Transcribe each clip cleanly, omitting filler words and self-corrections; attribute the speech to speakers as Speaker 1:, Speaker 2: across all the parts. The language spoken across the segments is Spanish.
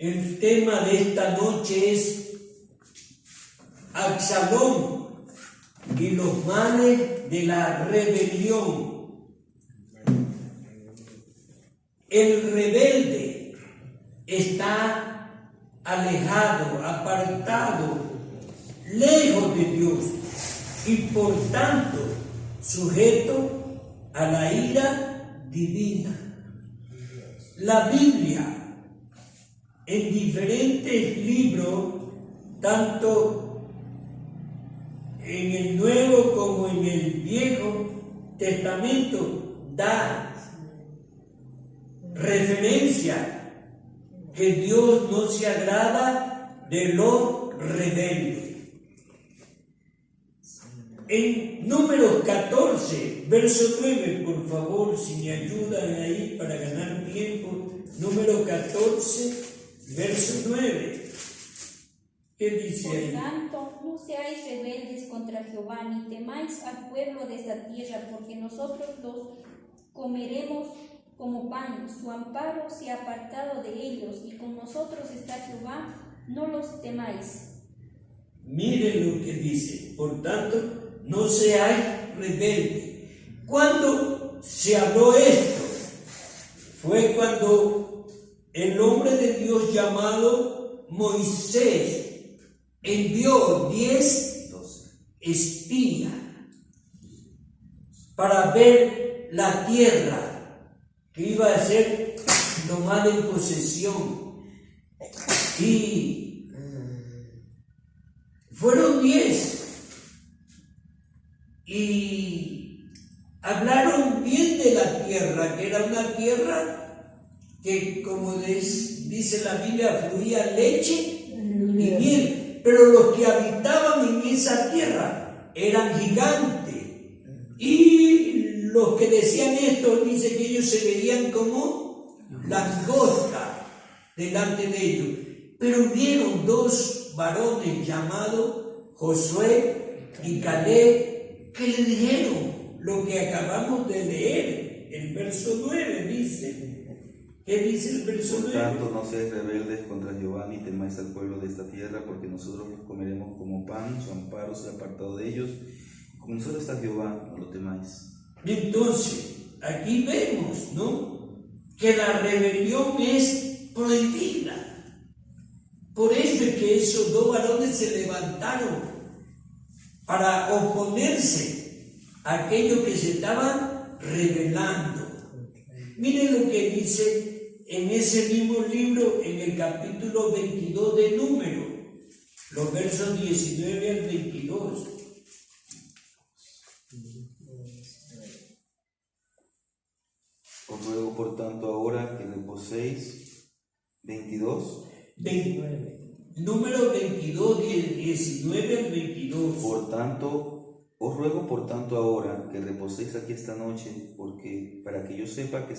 Speaker 1: El tema de esta noche es Absalón y los males de la rebelión. El rebelde está alejado, apartado, lejos de Dios y por tanto sujeto a la ira divina. La Biblia, en diferentes libros, tanto en el Nuevo como en el Viejo Testamento, da referencia que Dios no se agrada de los rebeldes. En Números 14, verso 9, por favor, si me ayudan ahí para ganar tiempo. Número 14, verso 9. ¿Qué dice ahí?
Speaker 2: Por tanto, no seáis rebeldes contra Jehová, ni temáis al pueblo de esta tierra, porque nosotros los comeremos como pan. Su amparo se ha apartado de ellos, y con nosotros está Jehová, no los temáis.
Speaker 1: Miren lo que dice. Por tanto, no seáis rebeldes. ¿Cuándo se habló esto? Fue cuando el hombre de Dios llamado Moisés envió 10 espías para ver la tierra que iba a ser tomada en posesión. Y fueron 10 y hablaron bien de la tierra, que era una tierra que, como dice la Biblia, fluía leche y miel, pero los que habitaban en esa tierra eran gigantes, y los que decían esto, dice que ellos se veían como langostas delante de ellos, pero vieron 2 varones llamados Josué y Caleb, que le dijeron lo que acabamos de leer. El verso 9 dice, ¿qué dice el verso 9?
Speaker 3: Por tanto, no seáis rebeldes contra Jehová, ni temáis al pueblo de esta tierra, porque nosotros los comeremos como pan, su amparo se ha apartado de ellos, y con nosotros está Jehová, no lo temáis.
Speaker 1: Entonces, aquí vemos, ¿no?, que la rebelión es prohibida. Por eso es que esos 2 varones se levantaron para oponerse a aquellos que se estaban rebelando. Miren lo que dice en ese mismo libro, en el capítulo 22 de Números, los versos 19 al 22.
Speaker 3: Os ruego por tanto ahora que reposéis. 22.
Speaker 1: Número 22, 19 al 22.
Speaker 3: Por tanto, os ruego por tanto ahora que reposéis aquí esta noche, porque para que yo sepa que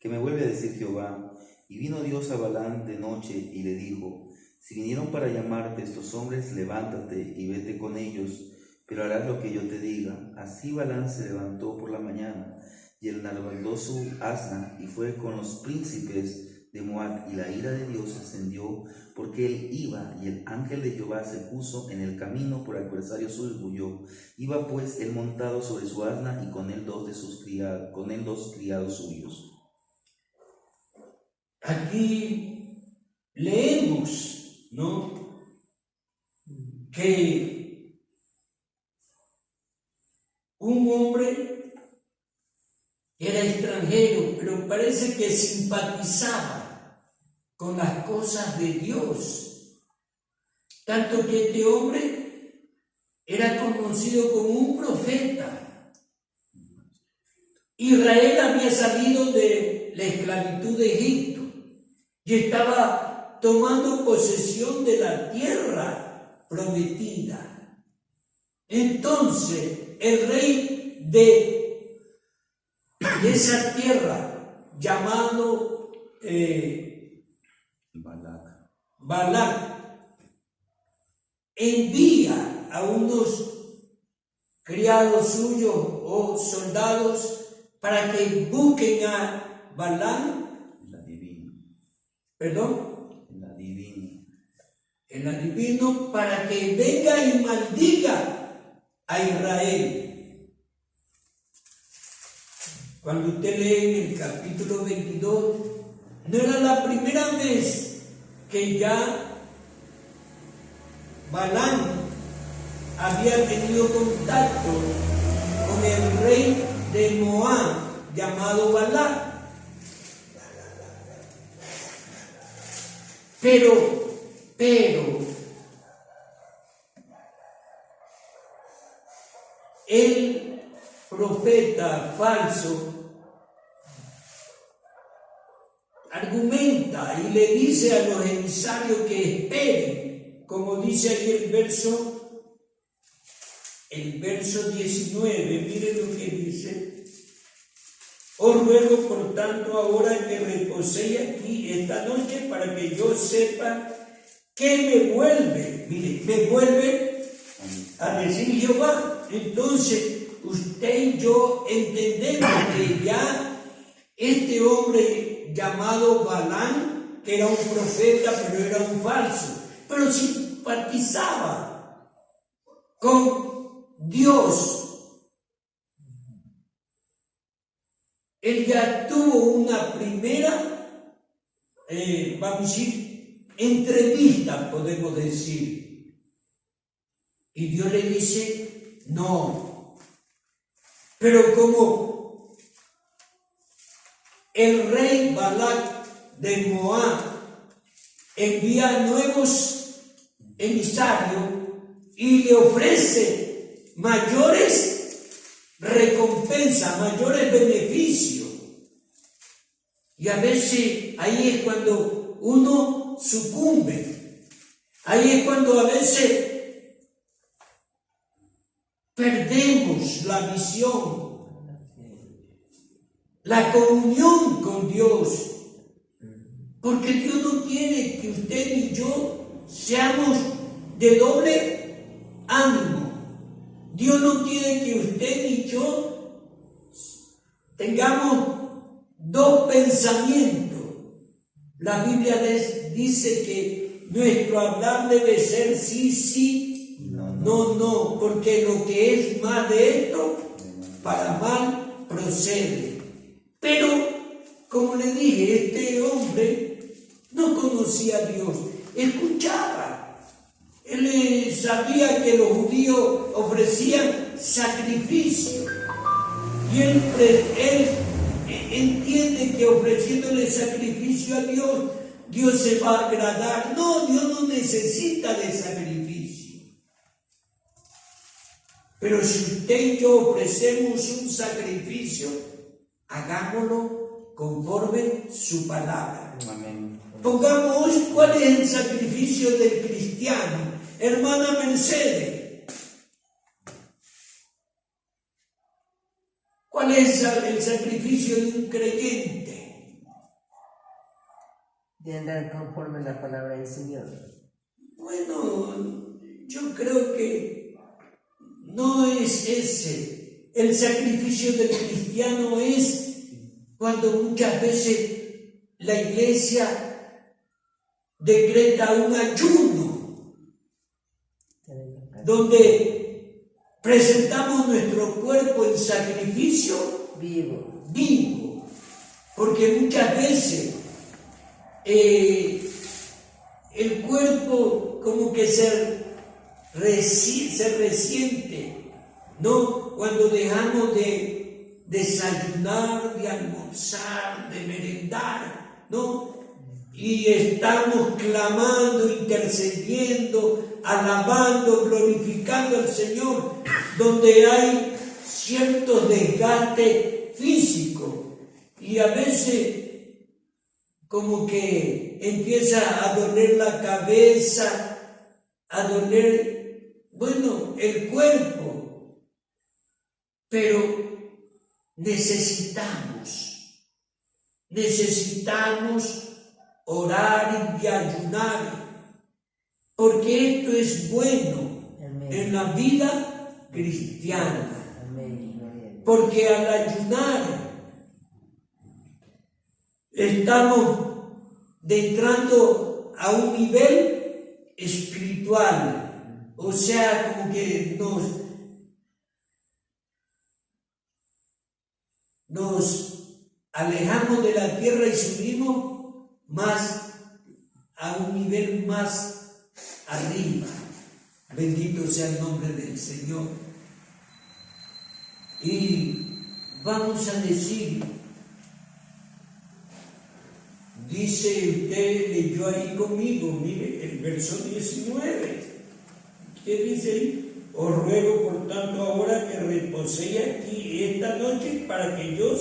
Speaker 3: me vuelve a decir Jehová. Y vino Dios a Balaam de noche y le dijo: si vinieron para llamarte estos hombres, levántate y vete con ellos, pero harás lo que yo te diga. Así Balaam se levantó por la mañana y enarboló su asna y fue con los príncipes de Moab, y la ira de Dios se encendió porque él iba, y el ángel de Jehová se puso en el camino por adversario suyo y huyó. Iba pues él montado sobre su asna, y con él dos criados suyos.
Speaker 1: Aquí leemos, ¿no?, que un hombre era extranjero, pero parece que simpatizaba con las cosas de Dios, tanto que este hombre era conocido como un profeta. Israel había salido de la esclavitud de Egipto y estaba tomando posesión de la tierra prometida. Entonces el rey de esa tierra, llamado Balac, envía a unos criados suyos o soldados para que busquen a Balaam perdón,
Speaker 3: En la divina.
Speaker 1: el adivino, para que venga y maldiga a Israel. Cuando usted lee en el capítulo 22, no era la primera vez que ya Balaam había tenido contacto con el rey de Moab llamado Balac. Pero el profeta falso argumenta y le dice a los emisarios que esperen, como dice ahí el verso 19, miren lo que dice: os ruego por tanto ahora que reposéis aquí esta noche para que yo sepa que me vuelve a decir Jehová. Entonces usted y yo entendemos que ya este hombre llamado Balaam, que era un profeta pero era un falso, pero simpatizaba con Dios. Él ya tuvo una primera, vamos a decir, entrevista, podemos decir. Y Dios le dice, no. Pero como el rey Balac de Moab envía nuevos emisarios y le ofrece mayores recompensas, mayores beneficios. Y a veces ahí es cuando uno sucumbe. Ahí es cuando a veces perdemos la visión, la comunión con Dios. Porque Dios no quiere que usted y yo seamos de doble ánimo. Dios no quiere que usted y yo tengamos dos pensamientos. La Biblia dice que nuestro hablar debe ser sí, sí, no, porque lo que es más de esto, para mal procede. Pero, como le dije, este hombre no conocía a Dios, escuchaba. Él sabía que los judíos ofrecían sacrificio y él entiende que ofreciéndole sacrificio a Dios, Dios se va a agradar. No, Dios no necesita de sacrificio. Pero si usted y yo ofrecemos un sacrificio, hagámoslo conforme su palabra.
Speaker 3: Amén.
Speaker 1: Pongamos hoy cuál es el sacrificio del cristiano. Hermana Mercedes, ¿cuál es el sacrificio de un creyente?
Speaker 4: De andar conforme a la palabra del Señor.
Speaker 1: Bueno, yo creo que no es ese. El sacrificio del cristiano es cuando muchas veces la iglesia decreta un ayuno donde presentamos nuestro cuerpo en sacrificio vivo, porque muchas veces el cuerpo como que se resiente, ¿no? Cuando dejamos de desayunar, de almorzar, de merendar, ¿no? Y estamos clamando, intercediendo, alabando, glorificando al Señor, donde hay ciertos desgastes físicos y a veces como que empieza a doler la cabeza, a doler, bueno, el cuerpo, pero necesitamos orar y ayunar, porque esto es bueno. Amén. En la vida cristiana. Amén. Porque al ayunar estamos de entrando a un nivel espiritual, o sea, como que nos alejamos de la tierra y subimos más a un nivel más arriba. Bendito sea el nombre del Señor. Y vamos a decir, dice, usted leyó ahí conmigo, mire, el verso 19. ¿Qué dice ahí? Os ruego por tanto ahora que reposéis aquí esta noche para que yo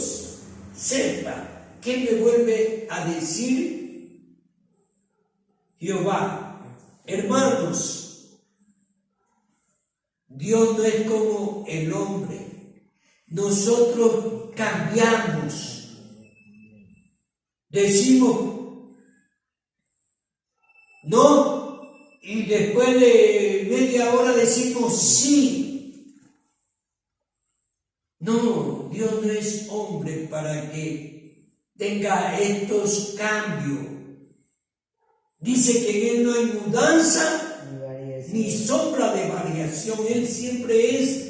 Speaker 1: sepa qué me vuelve a decir Jehová. Hermanos, Dios no es como el hombre. Nosotros cambiamos. Decimos no, y después de media hora decimos sí. No, Dios no es hombre para que tenga estos cambios. Dice que en Él no hay mudanza ni sombra de variación. Él siempre es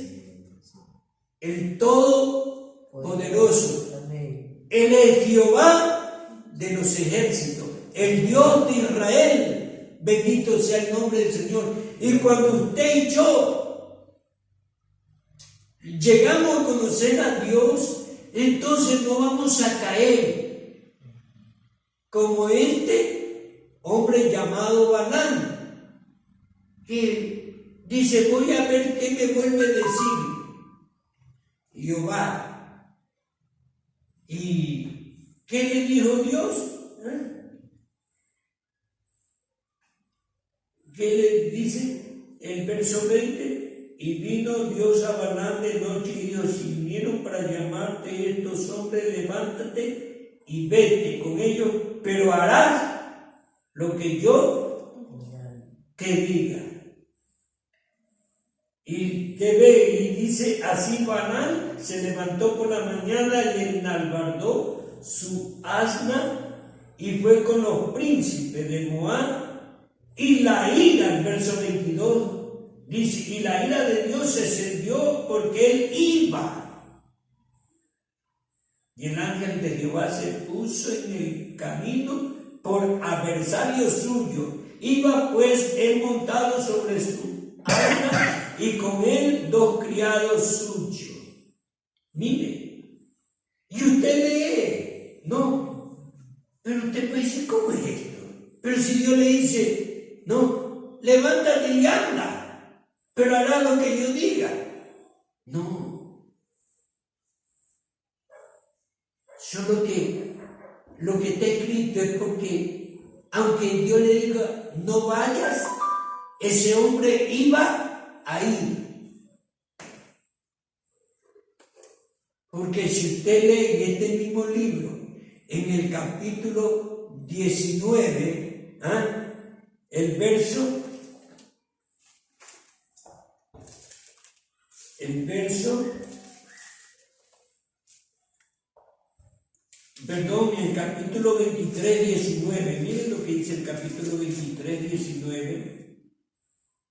Speaker 1: el Todopoderoso. Él es Jehová de los ejércitos, el Dios de Israel. Bendito sea el nombre del Señor. Y cuando usted y yo llegamos a conocer a Dios, entonces no vamos a caer como este hombre llamado Balaam, que dice, voy a ver qué me vuelve a decir Jehová. ¿Y qué le dijo Dios? ¿Qué le dice el verso 20? Y vino Dios a Balaam de noche y dijo, si vinieron para llamarte estos hombres, levántate y vete con ellos, pero harás lo que yo te diga. Y que ve, y dice, así Balaam se levantó por la mañana y enalbardó su asna y fue con los príncipes de Moab, y la ira, el verso 22, dice, y la ira de Dios se encendió porque él iba. Y el ángel de Jehová se puso en el camino por adversario suyo. Iba pues él montado sobre su asna y con él 2 criados suyos. Mire, y usted lee, no, pero usted puede decir, ¿cómo es esto? Pero si Dios le dice, no, levántate y habla, pero hará lo que yo diga. No. Solo que lo que está escrito es porque, aunque Dios le diga, no vayas, ese hombre iba a ir. Porque si usted lee en este mismo libro, en el capítulo 19, el verso, en el capítulo 23, 19, miren lo que dice el capítulo 23, 19,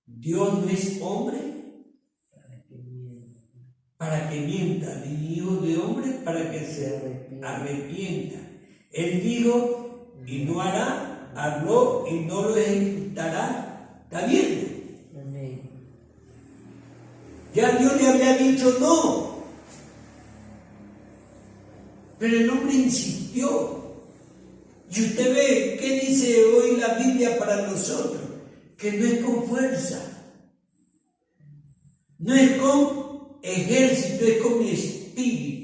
Speaker 1: Dios no es hombre para que mienta, ni hijo de hombre para que se arrepienta. Él dijo y no hará, habló y no lo ejecutará. ¿Está bien? Ya Dios le había dicho no, pero el hombre insistió. Y usted ve, ¿qué dice hoy la Biblia para nosotros? Que no es con fuerza, no es con ejército, es con mi espíritu.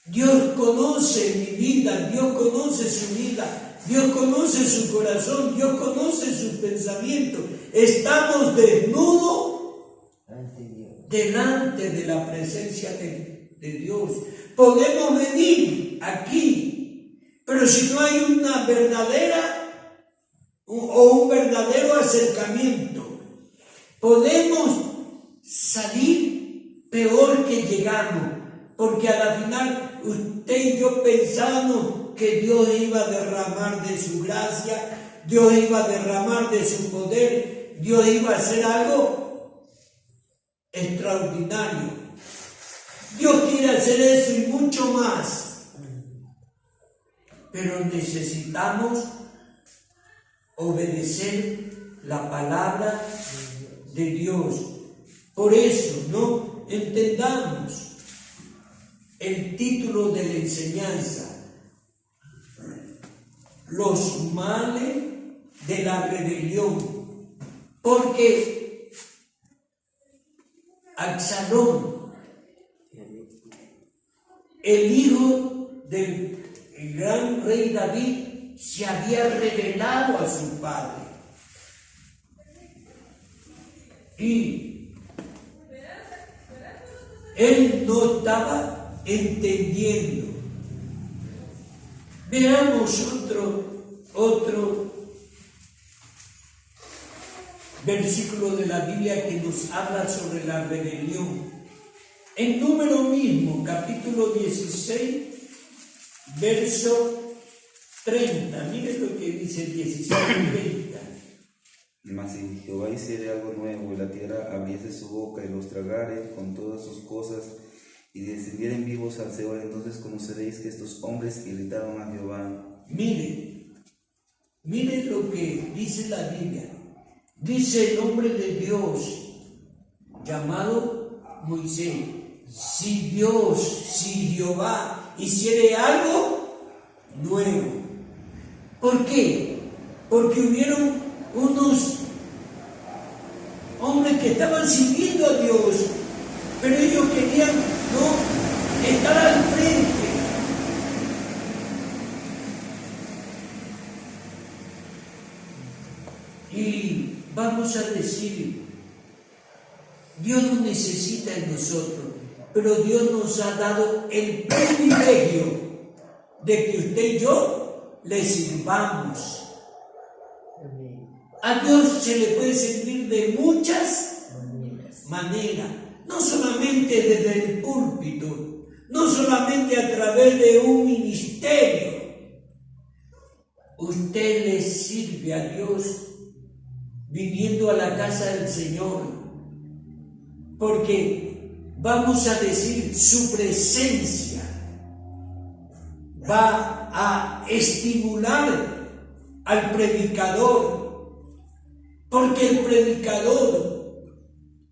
Speaker 1: Dios conoce mi vida, Dios conoce su vida, Dios conoce su corazón, Dios conoce sus pensamientos. Estamos desnudos delante de la presencia de Dios. Podemos venir aquí, pero si no hay una verdadera o un verdadero acercamiento, podemos salir peor que llegamos, porque a la final usted y yo pensábamos que Dios iba a derramar de su gracia, Dios iba a derramar de su poder, Dios iba a hacer algo extraordinario. Dios quiere hacer eso y mucho más, pero necesitamos obedecer la palabra de Dios. Por eso, ¿no? Entendamos el título de la enseñanza: los males de la rebelión. Porque Absalón, el hijo del gran rey David, se había rebelado a su padre. Y él no estaba entendiendo. Veamos otro versículo de la Biblia que nos habla sobre la rebelión. En Número mismo, capítulo 16, verso 30. Miren lo que dice el 16:30.
Speaker 3: Mas si Jehová hiciere algo nuevo, y la tierra abriese su boca y los tragare con todas sus cosas, y descendieren vivos al Seol, entonces conoceréis que estos hombres irritaron a Jehová.
Speaker 1: Miren lo que dice la Biblia. Dice el hombre de Dios llamado Moisés: si Jehová hiciere algo nuevo. ¿Por qué? Porque hubieron unos hombres que estaban sirviendo a Dios, pero ellos querían no estar al frente. Y vamos a decir, Dios no necesita de nosotros, pero Dios nos ha dado el privilegio de que usted y yo le sirvamos. A Dios se le puede servir de muchas maneras, no solamente desde el púlpito, no solamente a través de un ministerio. Usted le sirve a Dios viniendo a la casa del Señor, porque vamos a decir, su presencia va a estimular al predicador, porque el predicador,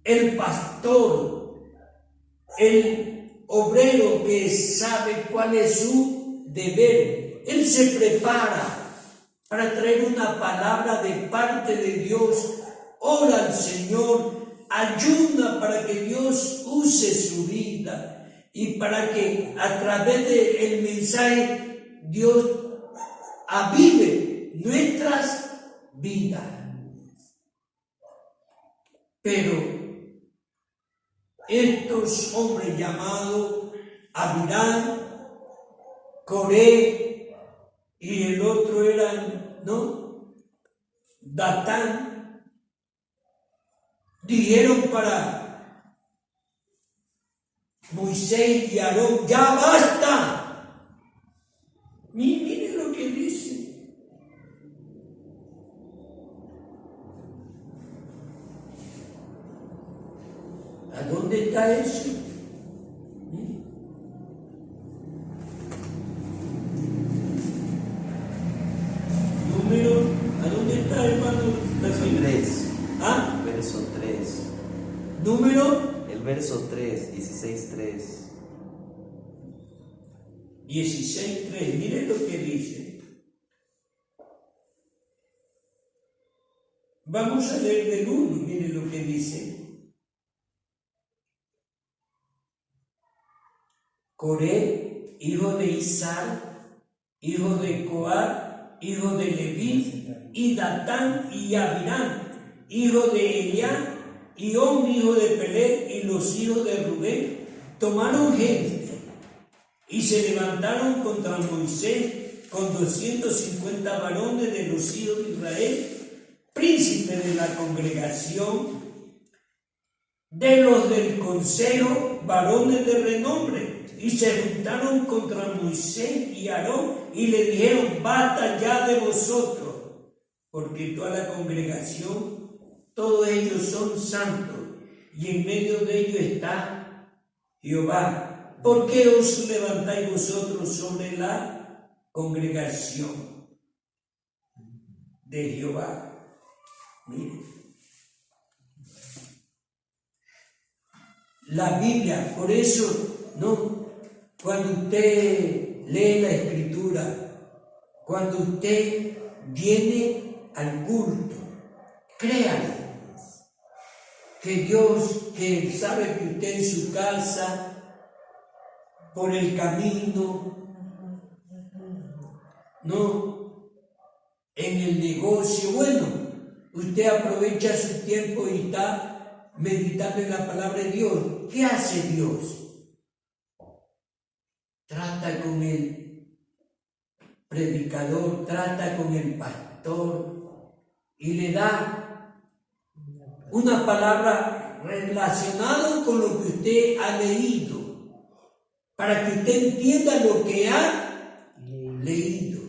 Speaker 1: el pastor, el obrero que sabe cuál es su deber, él se prepara para traer una palabra de parte de Dios, ora al Señor, ayuda para que Dios use su vida y para que a través del mensaje Dios avive nuestras vidas. Pero estos hombres llamados Abirán, Coré y el otro eran, ¿no?, Datán, dijeron para Moisés y Aarón: ya basta. Miren lo que dice. ¿A dónde está eso? ¿A dónde está, hermano?
Speaker 3: Verso 3.
Speaker 1: ¿Ah?
Speaker 3: Verso 3.
Speaker 1: Número.
Speaker 3: El verso 3, 16:3.
Speaker 1: 16:3. Miren lo que dice. Vamos a leer del 1. Miren lo que dice. Coré, hijo de Isar, hijo de Coat, hijo de Leví, y Datán y Abirán, hijo de Elián, y On, hijo de Pelet, y los hijos de Rubén, tomaron gente y se levantaron contra Moisés con 250 varones de los hijos de Israel, príncipes de la congregación, de los del consejo, varones de renombre. y se juntaron contra Moisés y Aarón y le dijeron: basta ya de vosotros, porque toda la congregación, todos ellos son santos, y en medio de ellos está Jehová. ¿Por qué os levantáis vosotros sobre la congregación de Jehová? Miren, la Biblia, por eso, ¿no? Cuando usted lee la Escritura, cuando usted viene al culto, créale que Dios, que sabe que usted en su casa, por el camino, no, en el negocio, bueno, usted aprovecha su tiempo y está meditando en la palabra de Dios. ¿Qué hace Dios? Trata con el predicador, trata con el pastor y le da una palabra relacionada con lo que usted ha leído, para que usted entienda lo que ha leído.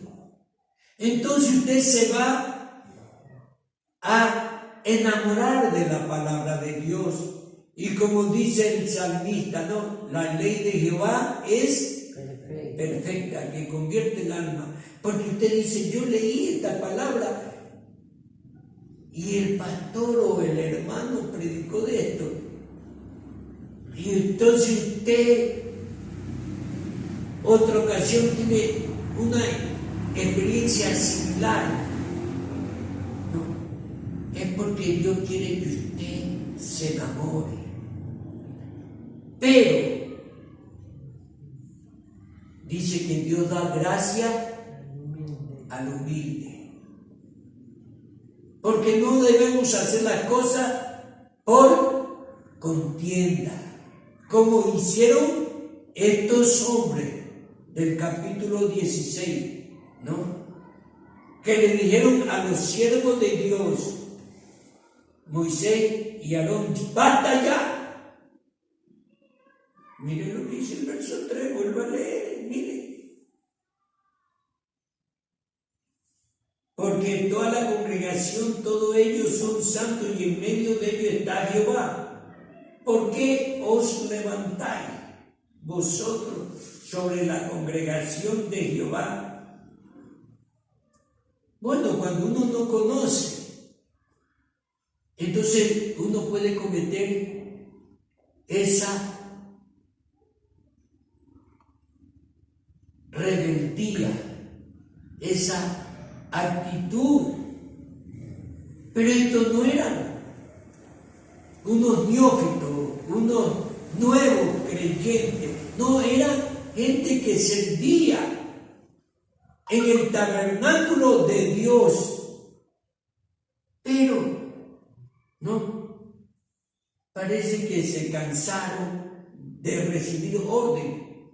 Speaker 1: Entonces usted se va a enamorar de la palabra de Dios. Y como dice el salmista, ¿no? La ley de Jehová es perfecta, que convierte el alma. Porque usted dice: yo leí esta palabra y el pastor o el hermano predicó de esto. Y entonces usted, otra ocasión, tiene una experiencia similar. No, es porque Dios quiere que usted se enamore. Pero dice que Dios da gracia al humilde. Porque no debemos hacer las cosas por contienda, como hicieron estos hombres del capítulo 16, ¿no? Que le dijeron a los siervos de Dios, Moisés y Aarón: basta ya. Miren lo que dice el verso 3, vuelvo a leer, miren. Porque toda la congregación, todos ellos son santos, y en medio de ellos está Jehová. ¿Por qué os levantáis vosotros sobre la congregación de Jehová? Bueno, cuando uno no conoce, entonces uno puede cometer esa rebeldía, esa actitud. Pero estos no eran unos neófitos, unos nuevos creyentes, no, eran gente que servía en el tabernáculo de Dios. Pero no, parece que se cansaron de recibir orden,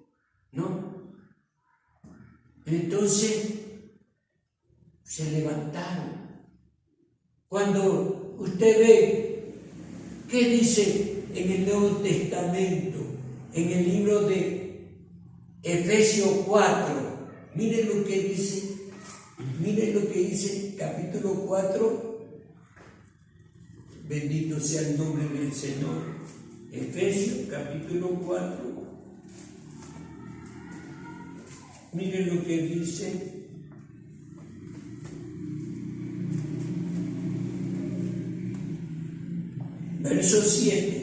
Speaker 1: ¿no? Entonces se levantaron. Cuando usted ve qué dice en el Nuevo Testamento, en el libro de Efesios 4, miren lo que dice, capítulo 4, bendito sea el nombre del Señor. Efesios capítulo 4, miren lo que dice. Verso 7.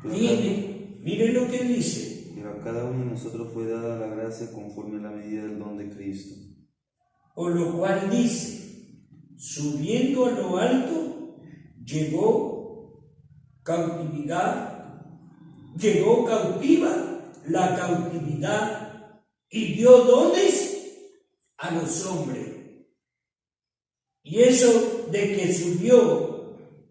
Speaker 1: Miren lo que dice.
Speaker 3: Pero a cada uno de nosotros fue dada la gracia conforme a la medida del don de Cristo.
Speaker 1: Por lo cual dice: subiendo a lo alto, llegó cautiva la cautividad y dio dones a los hombres. Y eso de que subió,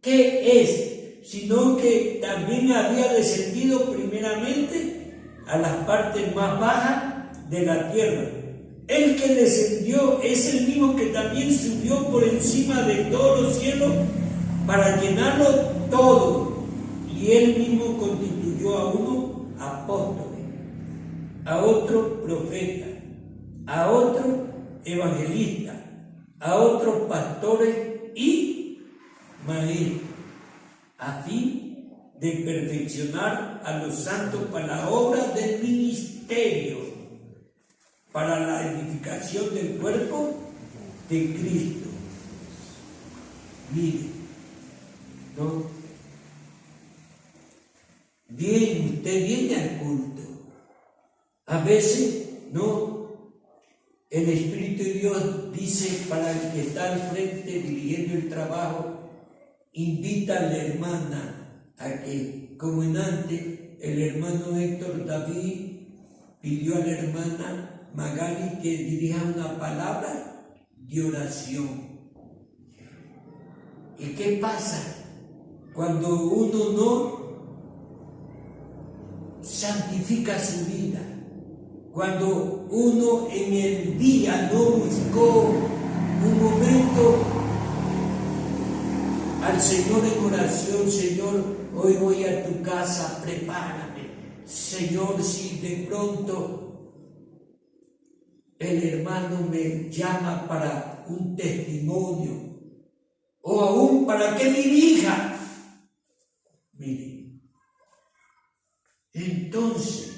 Speaker 1: ¿qué es? Sino que también había descendido primeramente a las partes más bajas de la tierra. El que descendió es el mismo que también subió por encima de todos los cielos para llenarlo todo. Y él mismo constituyó a uno apóstoles, a otros profetas, a otros evangelistas, a otros pastores y maestros, a fin de perfeccionar a los santos para la obra del ministerio, para la edificación del cuerpo de Cristo. Mire, ¿no? Bien, usted viene al culto. A veces, ¿no? El Espíritu de Dios dice para el que está al frente dirigiendo el trabajo, invita a la hermana a que, como en antes, el hermano Héctor David pidió a la hermana Magali que dirija una palabra de oración. ¿Y qué pasa cuando uno no santifica su vida? Cuando uno en el día no buscó un momento al Señor en oración. Señor, hoy voy a tu casa, prepárame. Señor, si de pronto el hermano me llama para un testimonio o aún para que dirija, mire, entonces,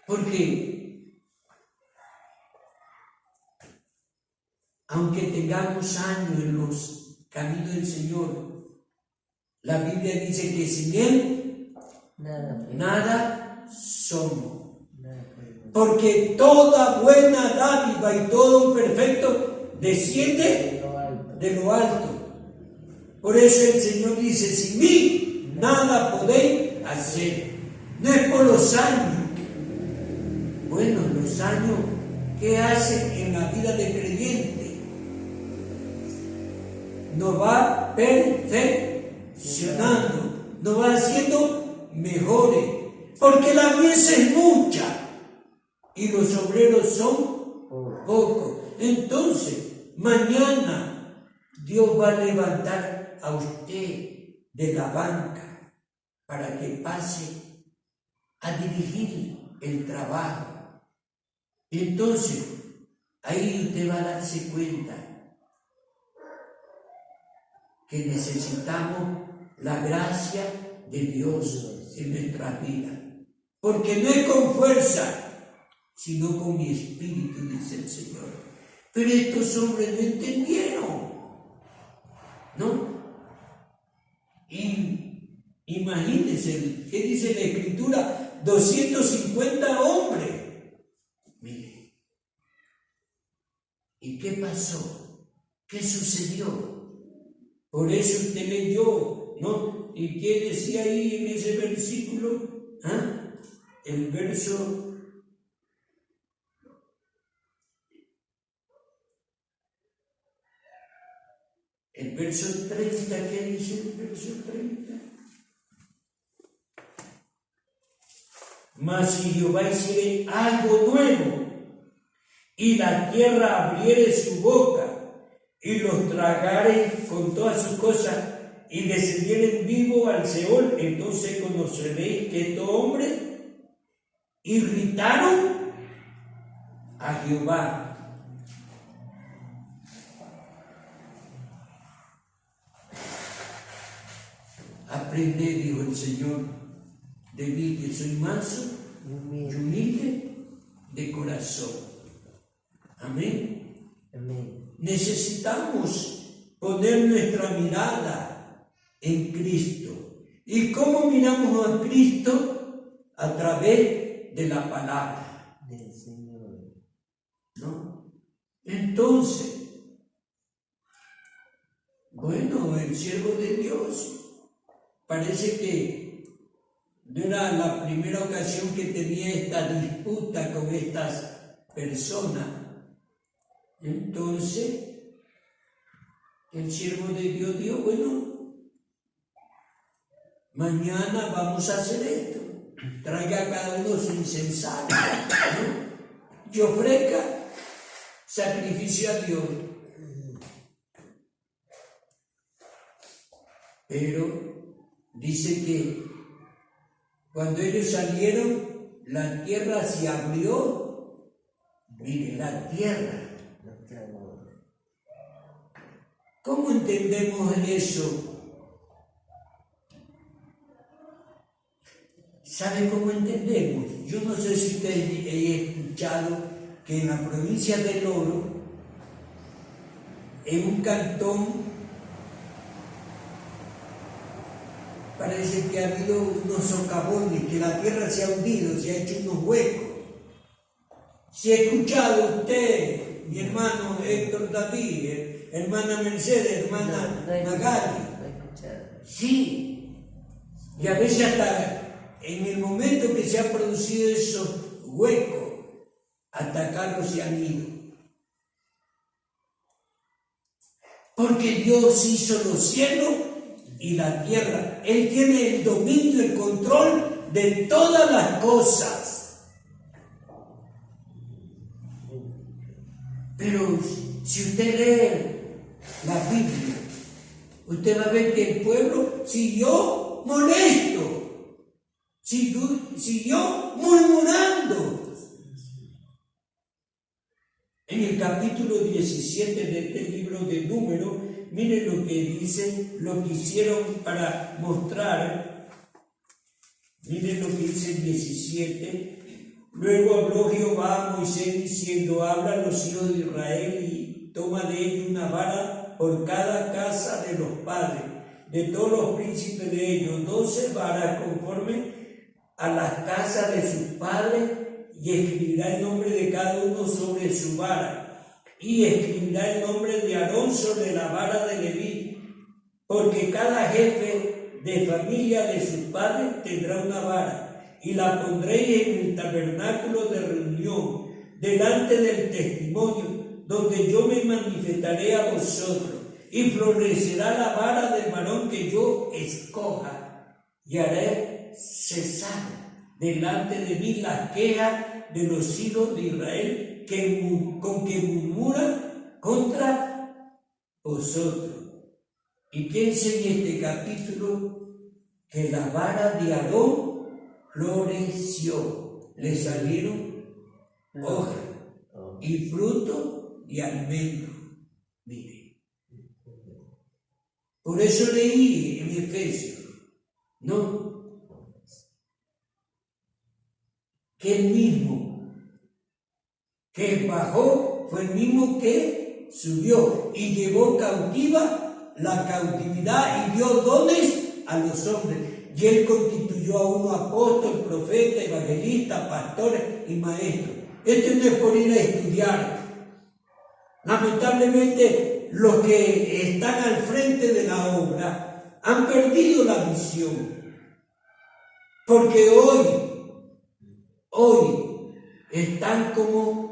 Speaker 1: porque aunque tengamos años en los caminos del Señor, la Biblia dice que sin Él nada somos. Porque toda buena dádiva y todo perfecto desciende de lo alto. Por eso el Señor dice, sin mí nada podéis hacer. No es por los años. Bueno, los años, ¿qué hacen en la vida de creyente? Nos va perfeccionando, nos va haciendo mejores, porque la mies es mucha y los obreros son pocos. Entonces, mañana Dios va a levantar a usted de la banca para que pase a dirigir el trabajo. Entonces, ahí usted va a darse cuenta que necesitamos la gracia de Dios en nuestra vida. Porque no es con fuerza, sino con mi espíritu, dice el Señor. Pero estos hombres no entendieron, ¿no? Y imagínense, ¿qué dice la Escritura? 250 hombres. Mire, ¿y qué pasó? ¿Qué sucedió? Por eso usted leyó, ¿no? ¿Y qué decía ahí en ese versículo? ¿Ah? El verso 30, ¿qué dice el verso 30? Mas si Jehová hiciere algo nuevo, y la tierra abriere su boca, y los tragare con todas sus cosas, y descendieren vivo al Seol, entonces conoceréis que estos hombres irritaron a Jehová. Aprended, dijo el Señor, de mí que soy manso y humilde de corazón. Amén.
Speaker 4: Amén.
Speaker 1: Necesitamos poner nuestra mirada en Cristo. ¿Y cómo miramos a Cristo? A través de la palabra
Speaker 4: Del Señor.
Speaker 1: ¿No? Entonces, bueno, el siervo de Dios parece que no era la primera ocasión que tenía esta disputa con estas personas. Entonces, el siervo de Dios dijo, bueno, mañana vamos a hacer esto. Traiga cada uno su incensario, ¿no? Y ofrezca sacrificio a Dios. Pero dice que Cuando ellos salieron, la tierra se abrió. Mire, la tierra. ¿Cómo entendemos eso? ¿Sabe cómo entendemos? Yo no sé si ustedes han escuchado que en la provincia del Oro, en un cantón, parece que ha habido unos socavones, que la tierra se ha hundido, se ha hecho unos huecos. Si ha escuchado usted, mi hermano Héctor David, hermana Mercedes, hermana Magali. Sí. Y a veces hasta en el momento que se han producido esos huecos, hasta carros se han ido. Porque Dios hizo los cielos y la tierra. Él tiene el dominio, el control de todas las cosas. Pero si usted lee la Biblia, usted va a ver que el pueblo siguió molesto, siguió murmurando. En el capítulo 17 de este libro de Números, miren lo que dice, lo que hicieron para mostrar. Miren lo que dice el 17. Luego habló Jehová a Moisés diciendo: habla a los hijos de Israel y toma de ellos una vara por cada casa de los padres, de todos los príncipes de ellos, 12 varas conforme a las casas de sus padres, y escribirá el nombre de cada uno sobre su vara, y escribirá el nombre de Aarón sobre la vara de Leví, porque cada jefe de familia de sus padres tendrá una vara, y la pondréis en el tabernáculo de reunión, delante del testimonio, donde yo me manifestaré a vosotros, y florecerá la vara del varón que yo escoja, y haré cesar delante de mí las quejas de los hijos de Israel con que murmuran contra vosotros. ¿Y qué enseña este capítulo? Que la vara de Aarón floreció, le salieron hojas y fruto y almendro. Mire, por eso leí en Efesios, ¿no? Que el mismo que bajó fue el mismo que subió y llevó cautiva la cautividad y dio dones a los hombres. Y él constituyó a uno apóstol, profeta, evangelista, pastores y maestros. Esto no es por ir a estudiar. Lamentablemente, los que están al frente de la obra han perdido la visión. Porque hoy están como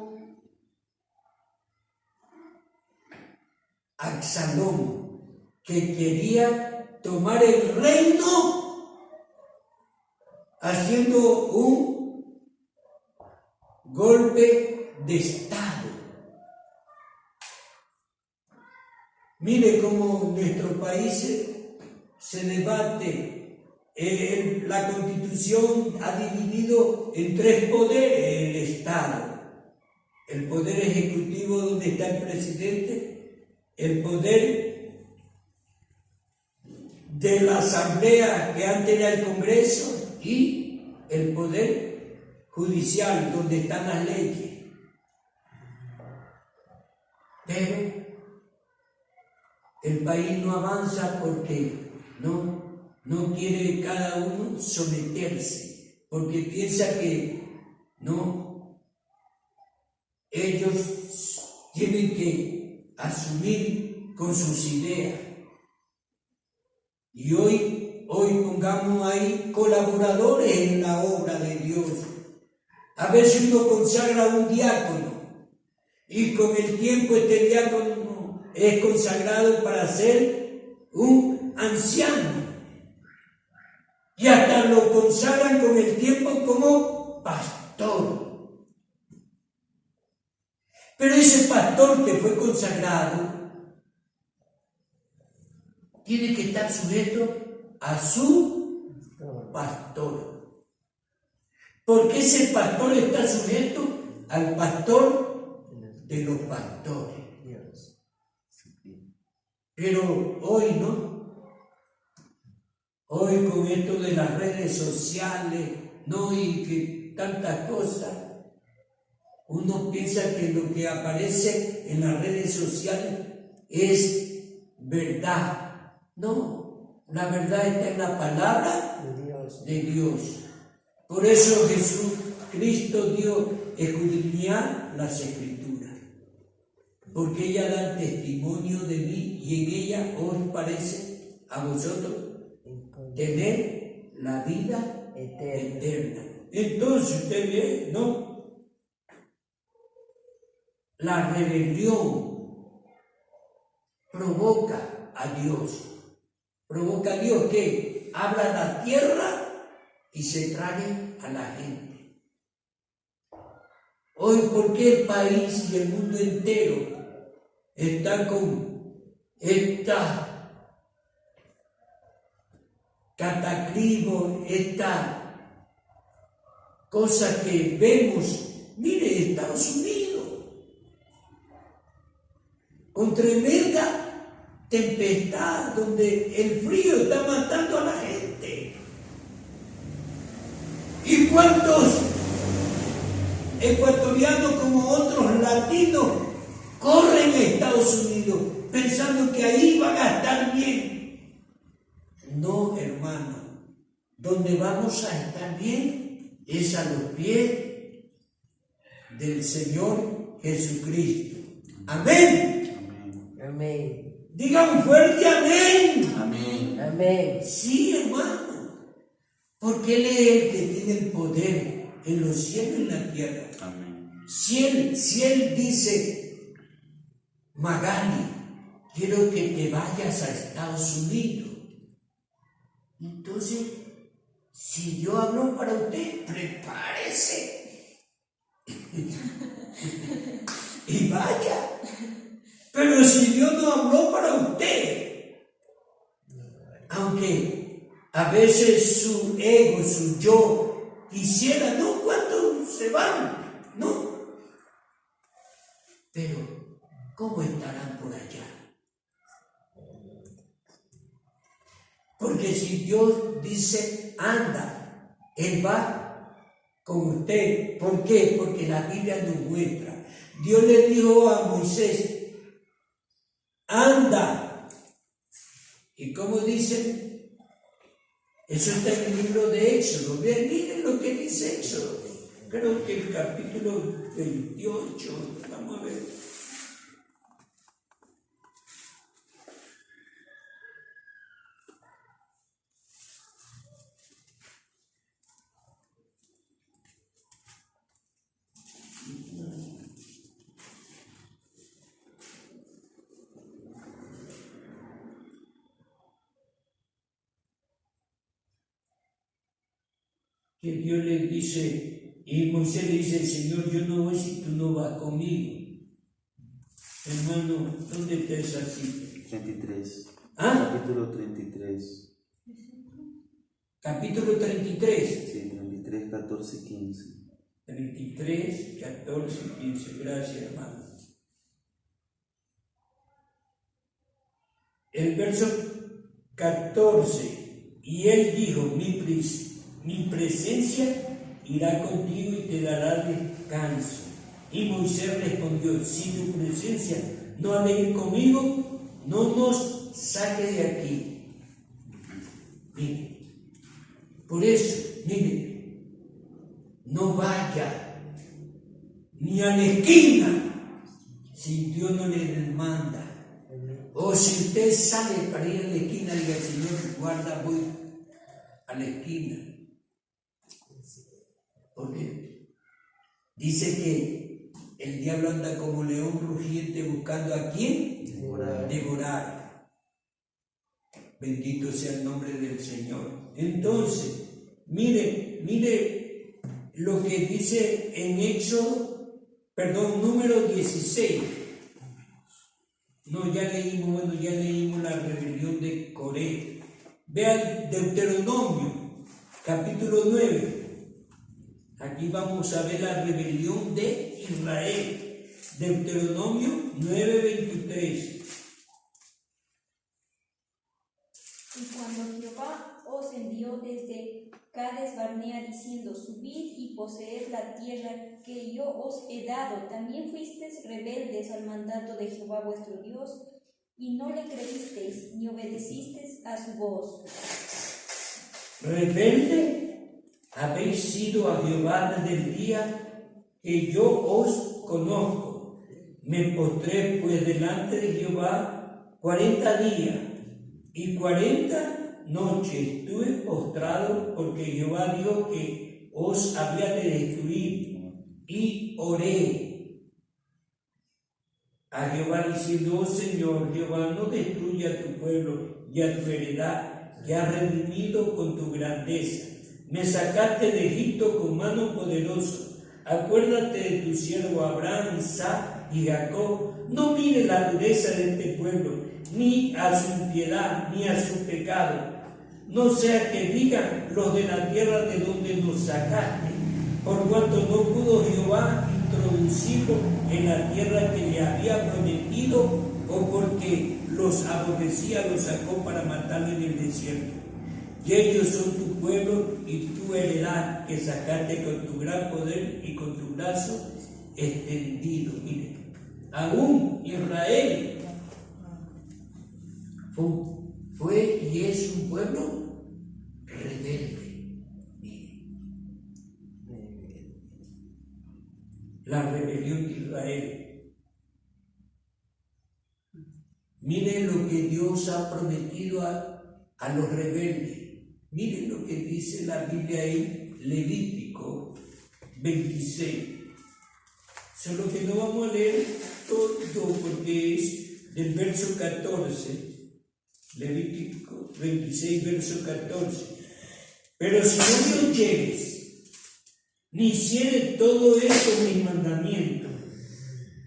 Speaker 1: Absalón, que quería tomar el reino haciendo un golpe de Estado. Mire cómo nuestro país se debate. La Constitución ha dividido en 3 poderes el Estado. El poder ejecutivo, donde está el presidente, el poder de la Asamblea, que antes era el Congreso, y el poder judicial, donde están las leyes. Pero el país no avanza porque no quiere cada uno someterse, porque piensa que ellos tienen que asumir con sus ideas. Y hoy pongamos ahí colaboradores en la obra de Dios. A veces uno consagra a un diácono y con el tiempo este diácono es consagrado para ser un anciano. Y hasta lo consagran con el tiempo como pastor. Pero ese pastor que fue consagrado tiene que estar sujeto a su pastor. Porque ese pastor está sujeto al pastor de los pastores.
Speaker 4: Dios.
Speaker 1: Pero hoy no. Hoy con esto de las redes sociales, ¿no? Y que tantas cosas, uno piensa que lo que aparece en las redes sociales es verdad. No, la verdad está en la palabra de Dios. Por eso Jesucristo dio escudriñar las Escrituras, porque ellas dan testimonio de mí y en ellas os parece a vosotros tener la vida eterna. Entonces usted ve, ¿no? La rebelión provoca a Dios. Provoca a Dios que abra la tierra y se trague a la gente. Hoy, ¿por qué el país y el mundo entero está con esta cataclismo, esta cosa que vemos? Mire, Estados Unidos, con tremenda tempestad, donde el frío está matando a la gente. ¿Y cuántos ecuatorianos como otros latinos corren a Estados Unidos pensando que ahí van a estar bien? No, hermano, donde vamos a estar bien es a los pies del Señor Jesucristo. Amén.
Speaker 4: Amén.
Speaker 1: Digan fuerte amén.
Speaker 3: Amén.
Speaker 4: Amén.
Speaker 1: Sí, hermano. Porque Él es el que tiene el poder en los cielos y en la tierra.
Speaker 3: Amén.
Speaker 1: Si él dice, Magali, quiero que te vayas a Estados Unidos, entonces, si yo hablo para usted, prepárese y vaya. Pero si Dios no habló para usted, aunque a veces su ego, su yo, quisiera, no, ¿cuántos se van? No. Pero, ¿cómo estarán por allá? Porque si Dios dice, anda, Él va con usted. ¿Por qué? Porque la Biblia nos muestra. Dios le dijo a Moisés, anda. ¿Y cómo dice? Eso está en el libro de Éxodo. Vean, miren lo que dice Éxodo. Creo que el capítulo 28. Vamos a ver. Que Dios le dice, y Moisés le dice, Señor, yo no voy si tú no vas conmigo. Hermano, ¿dónde está esa cita?
Speaker 3: 33.
Speaker 1: ¿Ah?
Speaker 3: Capítulo 33.
Speaker 1: Capítulo 33.
Speaker 3: Sí, 33, 14 y 15.
Speaker 1: 33, 14 y 15. Gracias, hermano. El verso 14. Y él dijo, mi presencia irá contigo y te dará descanso. Y Moisés respondió, si tu presencia no ha de ir conmigo, no nos saque de aquí. Mire, por eso, mire, no vaya ni a la esquina si Dios no le manda. O si usted sale para ir a la esquina, diga, Señor, guarda, voy a la esquina. Porque dice que el diablo anda como león rugiente buscando a quién devorar. Bendito sea el nombre del Señor. Entonces, mire lo que dice en Éxodo, número 16. No, ya leímos la rebelión de Coré. Vean Deuteronomio, capítulo 9. Aquí vamos a ver la rebelión de Israel. Deuteronomio 9:23.
Speaker 2: Y cuando Jehová os envió desde Cades Barnea diciendo, subid y poseed la tierra que yo os he dado, también fuisteis rebeldes al mandato de Jehová vuestro Dios, y no le creísteis, ni obedecisteis a su voz.
Speaker 1: Rebelde habéis sido a Jehová desde el día que yo os conozco. Me postré pues delante de Jehová 40 días y 40 noches estuve postrado, porque Jehová dijo que os había de destruir, y oré a Jehová diciendo: oh Señor Jehová, no destruya a tu pueblo y a tu heredad, que has redimido con tu grandeza. Me sacaste de Egipto con mano poderosa. Acuérdate de tu siervo Abraham, Isaac y Jacob. No mire la dureza de este pueblo, ni a su impiedad, ni a su pecado. No sea que digan los de la tierra de donde nos sacaste, por cuanto no pudo Jehová introducirlo en la tierra que le había prometido, o porque los aborrecía, los sacó para matarle en el desierto. Y ellos son tu pueblo y tu heredad, que sacaste con tu gran poder y con tu brazo extendido. Mire, aún Israel fue y es un pueblo rebelde. Mire, la rebelión de Israel. Mire lo que Dios ha prometido a los rebeldes. Miren lo que dice la Biblia en Levítico 26. Solo que no vamos a leer todo porque es del verso 14. Levítico 26, verso 14. Pero si no me oyeres, ni hicieres todo esto mis mandamientos,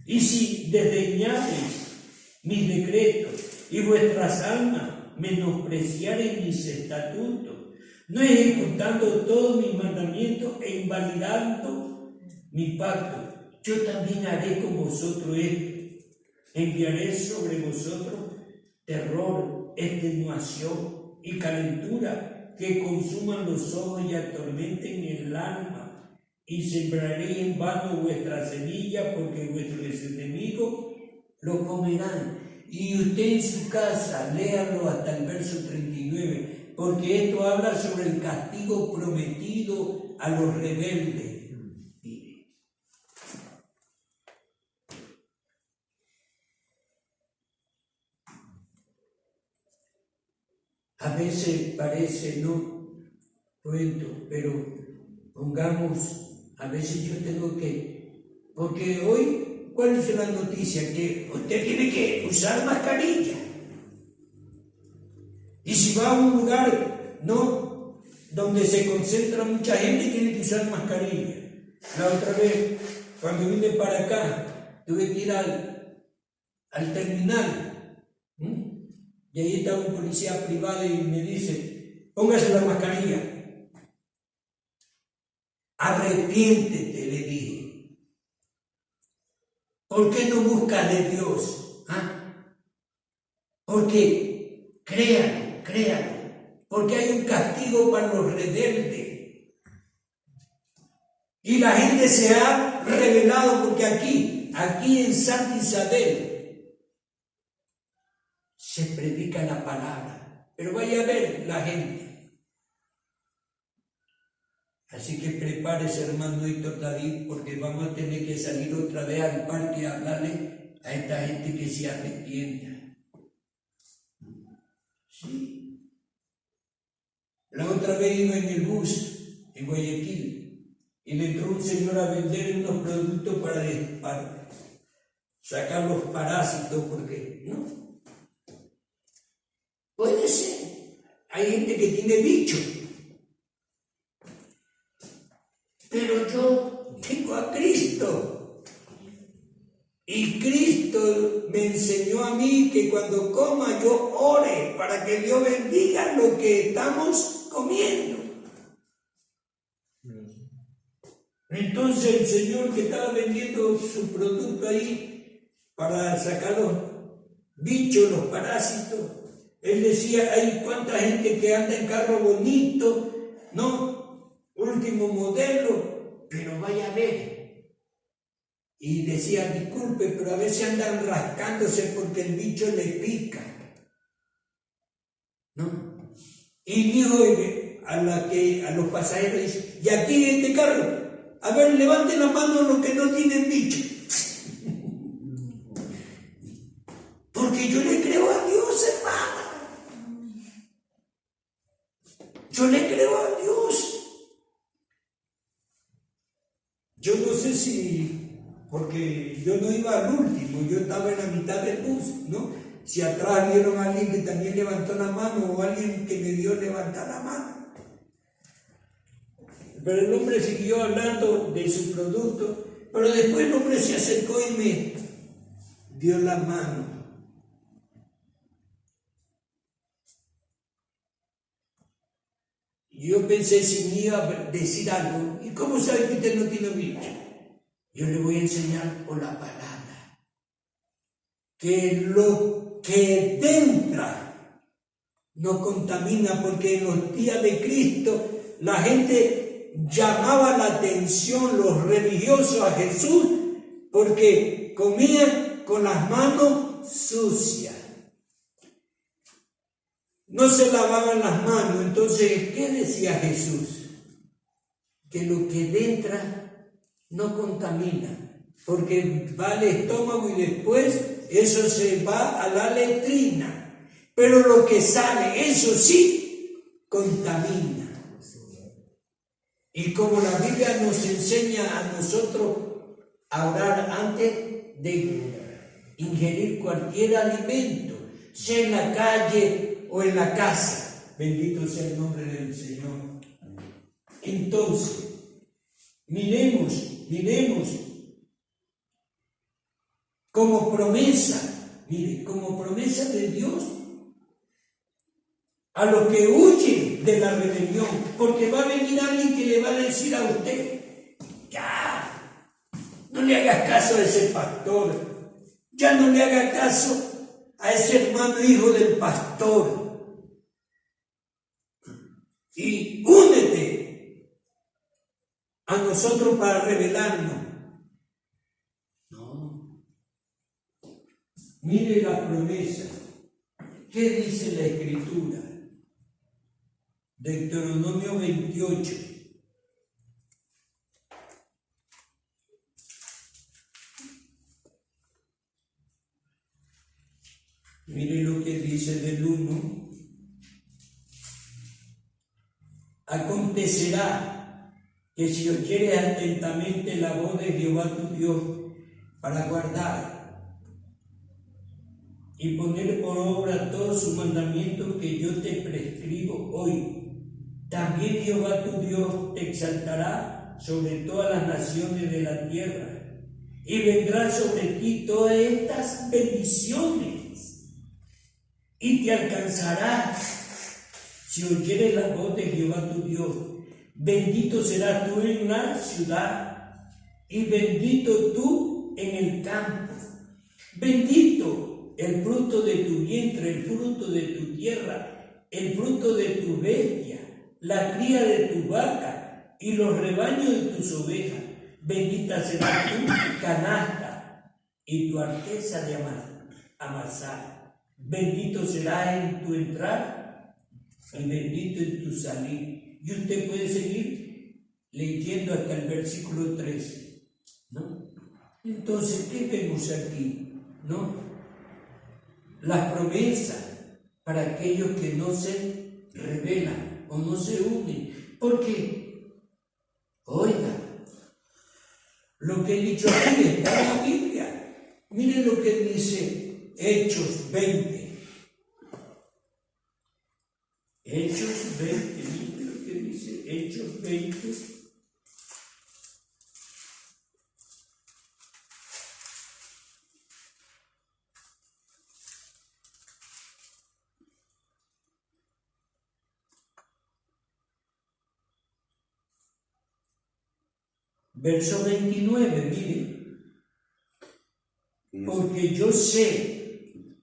Speaker 1: y si desdeñares mis decretos y vuestras almas menospreciaren mis estatutos, no ejecutando todos mis mandamientos e invalidando mi pacto, yo también haré con vosotros esto: enviaré sobre vosotros terror, extenuación y calentura que consuman los ojos y atormenten el alma, y sembraré en vano vuestra semilla, porque vuestros enemigos lo comerán. Y usted en su casa, léalo hasta el verso 39, porque esto habla sobre el castigo prometido a los rebeldes. Mire. A veces parece no cuento, pero pongamos, a veces yo tengo que, porque hoy, ¿cuál es la noticia? Que usted tiene que usar mascarilla. Y si va a un lugar no donde se concentra mucha gente, tiene que usar mascarilla. La otra vez, cuando vine para acá, tuve que ir al terminal. Y ahí estaba un policía privado y me dice: póngase la mascarilla. Arrepiéntete, le dije. ¿Por qué no buscas de Dios? Porque créanlo, porque hay un castigo para los rebeldes. Y la gente se ha rebelado, porque aquí en Santa Isabel se predica la palabra, pero vaya a ver la gente. Así que prepárese, hermano Héctor David, porque vamos a tener que salir otra vez al parque a hablarle a esta gente que se arrepienta. Sí. La otra vez iba en el bus en Guayaquil y le entró un señor a vender unos productos para sacar los parásitos, porque no. Puede ser. Hay gente que tiene bicho. Pero yo tengo a Cristo. Y Cristo me enseñó a mí que cuando coma yo ore para que Dios bendiga lo que estamos comiendo. Entonces el señor que estaba vendiendo su producto ahí para sacar los bichos, los parásitos, él decía, hay cuánta gente que anda en carro bonito, ¿no? Último modelo, pero vaya a ver. Y decía, disculpe, pero a veces andan rascándose porque el bicho le pica, ¿no? Y dijo a los pasajeros, dice, y aquí en este carro, a ver, levanten la mano los que no tienen bicho. Porque yo le creo a Dios, hermano. Yo le creo a Dios. Yo no sé si, porque yo no iba al último, yo estaba en la mitad del bus, ¿no? Si atrás vieron a alguien que también levantó la mano o alguien que me vio levantar la mano. Pero el hombre siguió hablando de su producto, pero después el hombre se acercó y me dio la mano. Yo pensé si me iba a decir algo. ¿Y cómo sabe que usted no tiene bicho? Yo le voy a enseñar por la palabra que lo que entra no contamina, porque en los días de Cristo la gente llamaba la atención, los religiosos, a Jesús porque comían con las manos sucias. No se lavaban las manos. Entonces, ¿qué decía Jesús? Que lo que entra no contamina, porque va al estómago y después eso se va a la letrina. Pero lo que sale, eso sí, contamina. Y como la Biblia nos enseña a nosotros a orar antes de ingerir cualquier alimento, sea en la calle o en la casa, bendito sea el nombre del Señor. Entonces, miremos como promesa, mire, como promesa de Dios a los que huyen de la rebelión, porque va a venir alguien que le va a decir a usted, ya, no le hagas caso a ese pastor, ya no le hagas caso a ese hermano hijo del pastor, y únete a nosotros para rebelarnos. No, mire la promesa. ¿Qué dice la Escritura? Deuteronomio 28. Mire lo que dice del 1. Acontecerá que si oyeres atentamente la voz de Jehová tu Dios para guardar y poner por obra todos sus mandamientos que yo te prescribo hoy, también Jehová tu Dios te exaltará sobre todas las naciones de la tierra, y vendrán sobre ti todas estas bendiciones, y te alcanzarás si oyeres la voz de Jehová tu Dios. Bendito serás tú en la ciudad, y bendito tú en el campo. Bendito el fruto de tu vientre, el fruto de tu tierra, el fruto de tu bestia, la cría de tu vaca y los rebaños de tus ovejas. Bendita será tu canasta y tu arteza de amasar. Bendito será en tu entrar y bendito en tu salir. Y usted puede seguir leyendo hasta el versículo 13, ¿no? Entonces, ¿qué vemos aquí? ¿No? Las promesas para aquellos que no se rebelan o no se unen. Porque, oiga, lo que he dicho aquí está en la Biblia. Miren lo que dice Hechos 20. Hechos 20, miren lo que dice Hechos 20. Verso 29, mire. Porque yo sé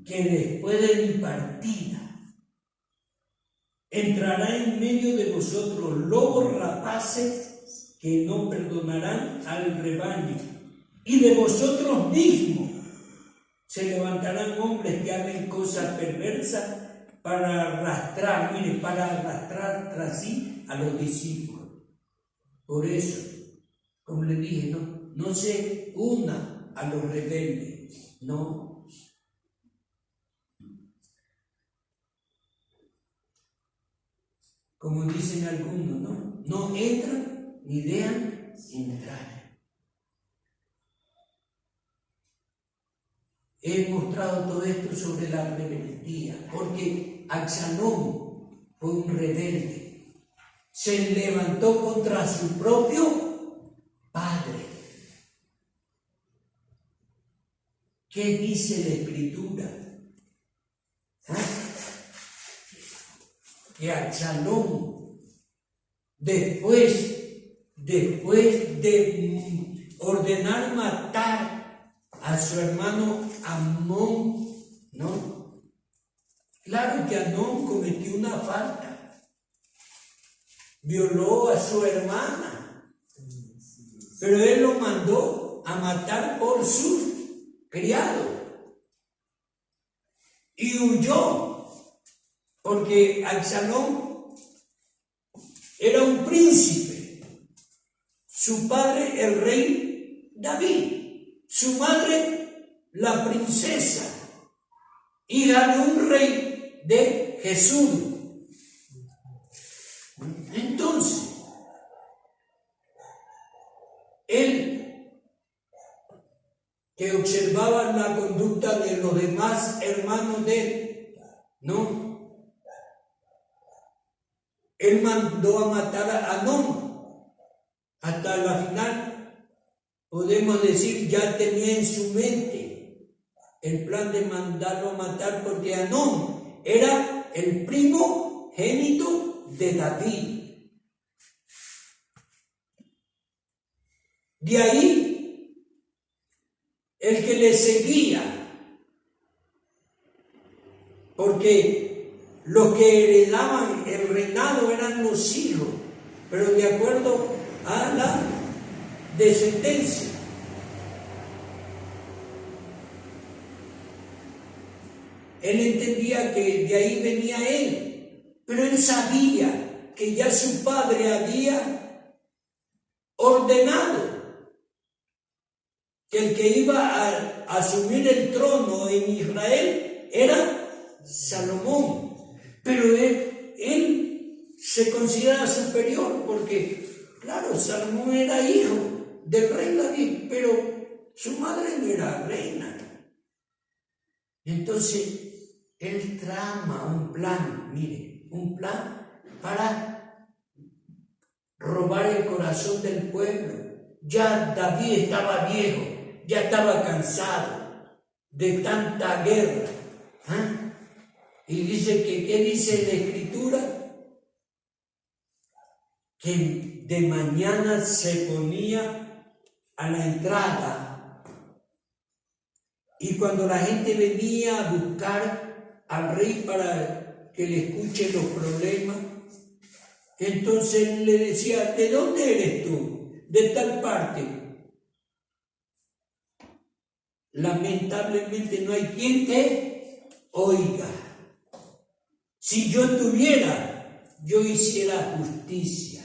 Speaker 1: que después de mi partida entrará en medio de vosotros lobos rapaces que no perdonarán al rebaño, y de vosotros mismos se levantarán hombres que hagan cosas perversas para arrastrar tras sí a los discípulos. Por eso, como le dije, no se una a los rebeldes, no. Como dicen algunos, no entran ni dejan entrar. He mostrado todo esto sobre la rebeldía, porque Absalón fue un rebelde. Se levantó contra su propio padre. ¿Qué dice la Escritura? Que Absalón, después de ordenar matar a su hermano Amnón, ¿no? Claro que Amnón cometió una falta, violó a su hermana, pero él lo mandó a matar por su criado y huyó, porque Absalón era un príncipe, su padre el rey David, su madre la princesa, hija de un rey de Jesús. Entonces, él, que observaba la conducta de los demás hermanos de él, ¿no? Él mandó a matar a Amnón. Hasta la final, podemos decir, ya tenía en su mente el plan de mandarlo a matar, porque Amnón era el primogénito de David. De ahí, el que le seguía, porque los que heredaban el reinado eran los hijos, pero de acuerdo a la descendencia. Él entendía que de ahí venía él, pero él sabía que ya su padre había ordenado que el que iba a asumir el trono en Israel era Salomón, pero él se considera superior porque, claro, Salomón era hijo del rey David, pero su madre no era reina. Entonces, él trama un plan, mire, un plan para robar el corazón del pueblo. Ya David estaba viejo, ya estaba cansado de tanta guerra. Y dice que, ¿qué dice la Escritura? Que de mañana se ponía a la entrada, y cuando la gente venía a buscar al rey para que le escuche los problemas, entonces le decía, ¿de dónde eres tú? De tal parte. Lamentablemente no hay quien te oiga. Si yo tuviera, yo hiciera justicia.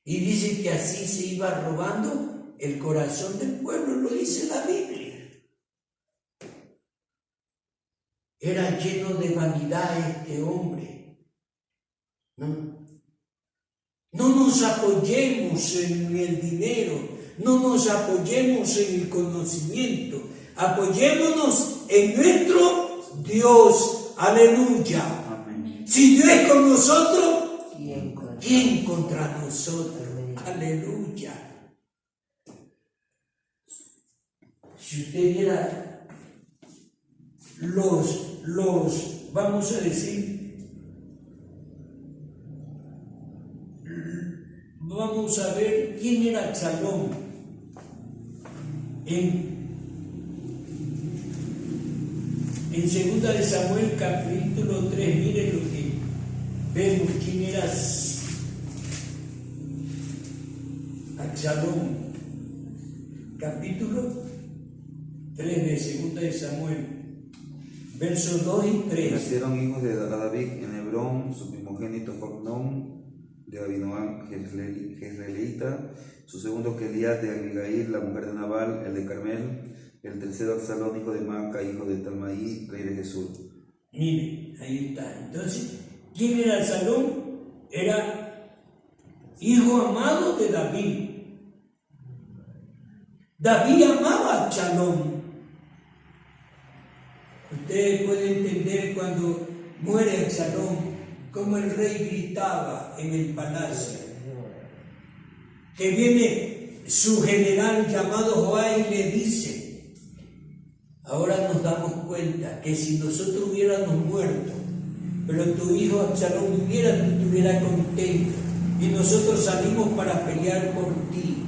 Speaker 1: Y dice que así se iba robando el corazón del pueblo, lo dice la Biblia. Era lleno de vanidad este hombre. No nos apoyemos en el dinero, no nos apoyemos en el conocimiento, apoyémonos en nuestro Dios. Aleluya. Amén. Si Dios es con nosotros, ¿quién contra nosotros? Aleluya. Si usted viera vamos a decir, vamos vamos a ver quién era Absalón. En 2 de Samuel capítulo 3, miren lo que vemos, quién era Absalón. Capítulo 3 de 2 de Samuel, versos 2 y 3.
Speaker 3: Nacieron hijos de David en Hebrón, su primogénito fue Amnón, de Abinoam Jezreelita, su segundo Keliat de Abigail, la mujer de Nabal, el de Carmel, el tercero Absalón, hijo de Maaca, hijo de Talmaí, rey de Jesús.
Speaker 1: Mire, ahí está. Entonces, ¿quién era Absalón? Era hijo amado de David. David amaba a Absalón. Ustedes pueden entender cuando muere Absalón, como el rey gritaba en el palacio. Que viene su general llamado Joab y le dice: ahora nos damos cuenta que si nosotros hubiéramos muerto, pero tu hijo Absalón viviera, tú estuvieras contento, y nosotros salimos para pelear por ti.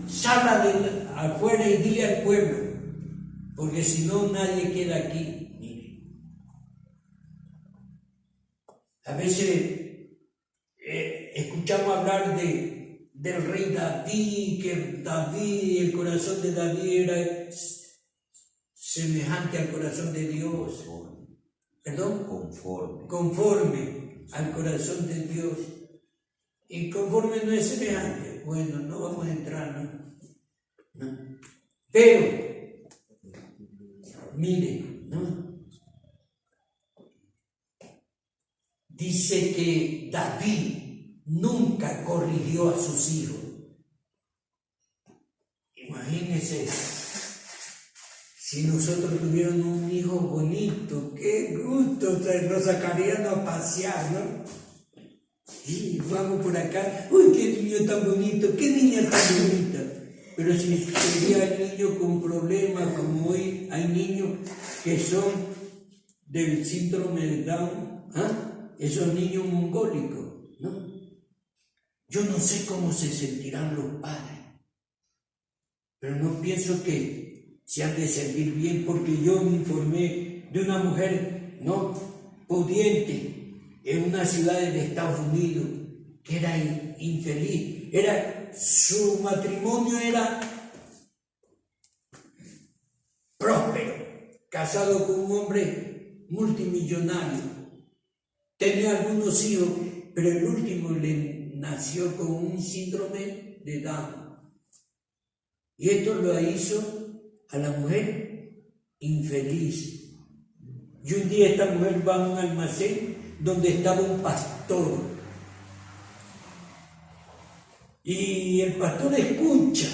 Speaker 1: Sal afuera y dile al pueblo, porque si no nadie queda aquí. Mire, a veces escuchamos hablar del rey David, que David, el corazón de David era semejante al corazón de Dios. ¿Perdón? Conforme al corazón de Dios. Y conforme no es semejante. Bueno, no vamos a entrar, ¿no? Pero, mire, ¿no? Dice que David nunca corrigió a sus hijos. Imagínense, si nosotros tuviéramos un hijo bonito, qué gusto, nos sacarían a pasear, ¿no? Y vamos por acá, uy, qué niño tan bonito, qué niña tan bonita. Pero si sería el niño con problemas, como hoy hay niños que son del síndrome de Down, esos niños mongólicos, ¿no? Yo no sé cómo se sentirán los padres, pero no pienso que se han de sentir bien, porque yo me informé de una mujer, ¿no?, pudiente en una ciudad de Estados Unidos, que era infeliz, su matrimonio era próspero, casado con un hombre multimillonario, tenía algunos hijos, pero el último le nació con un síndrome de Down, y esto lo hizo a la mujer infeliz. Y un día esta mujer va a un almacén donde estaba un pastor, y el pastor escucha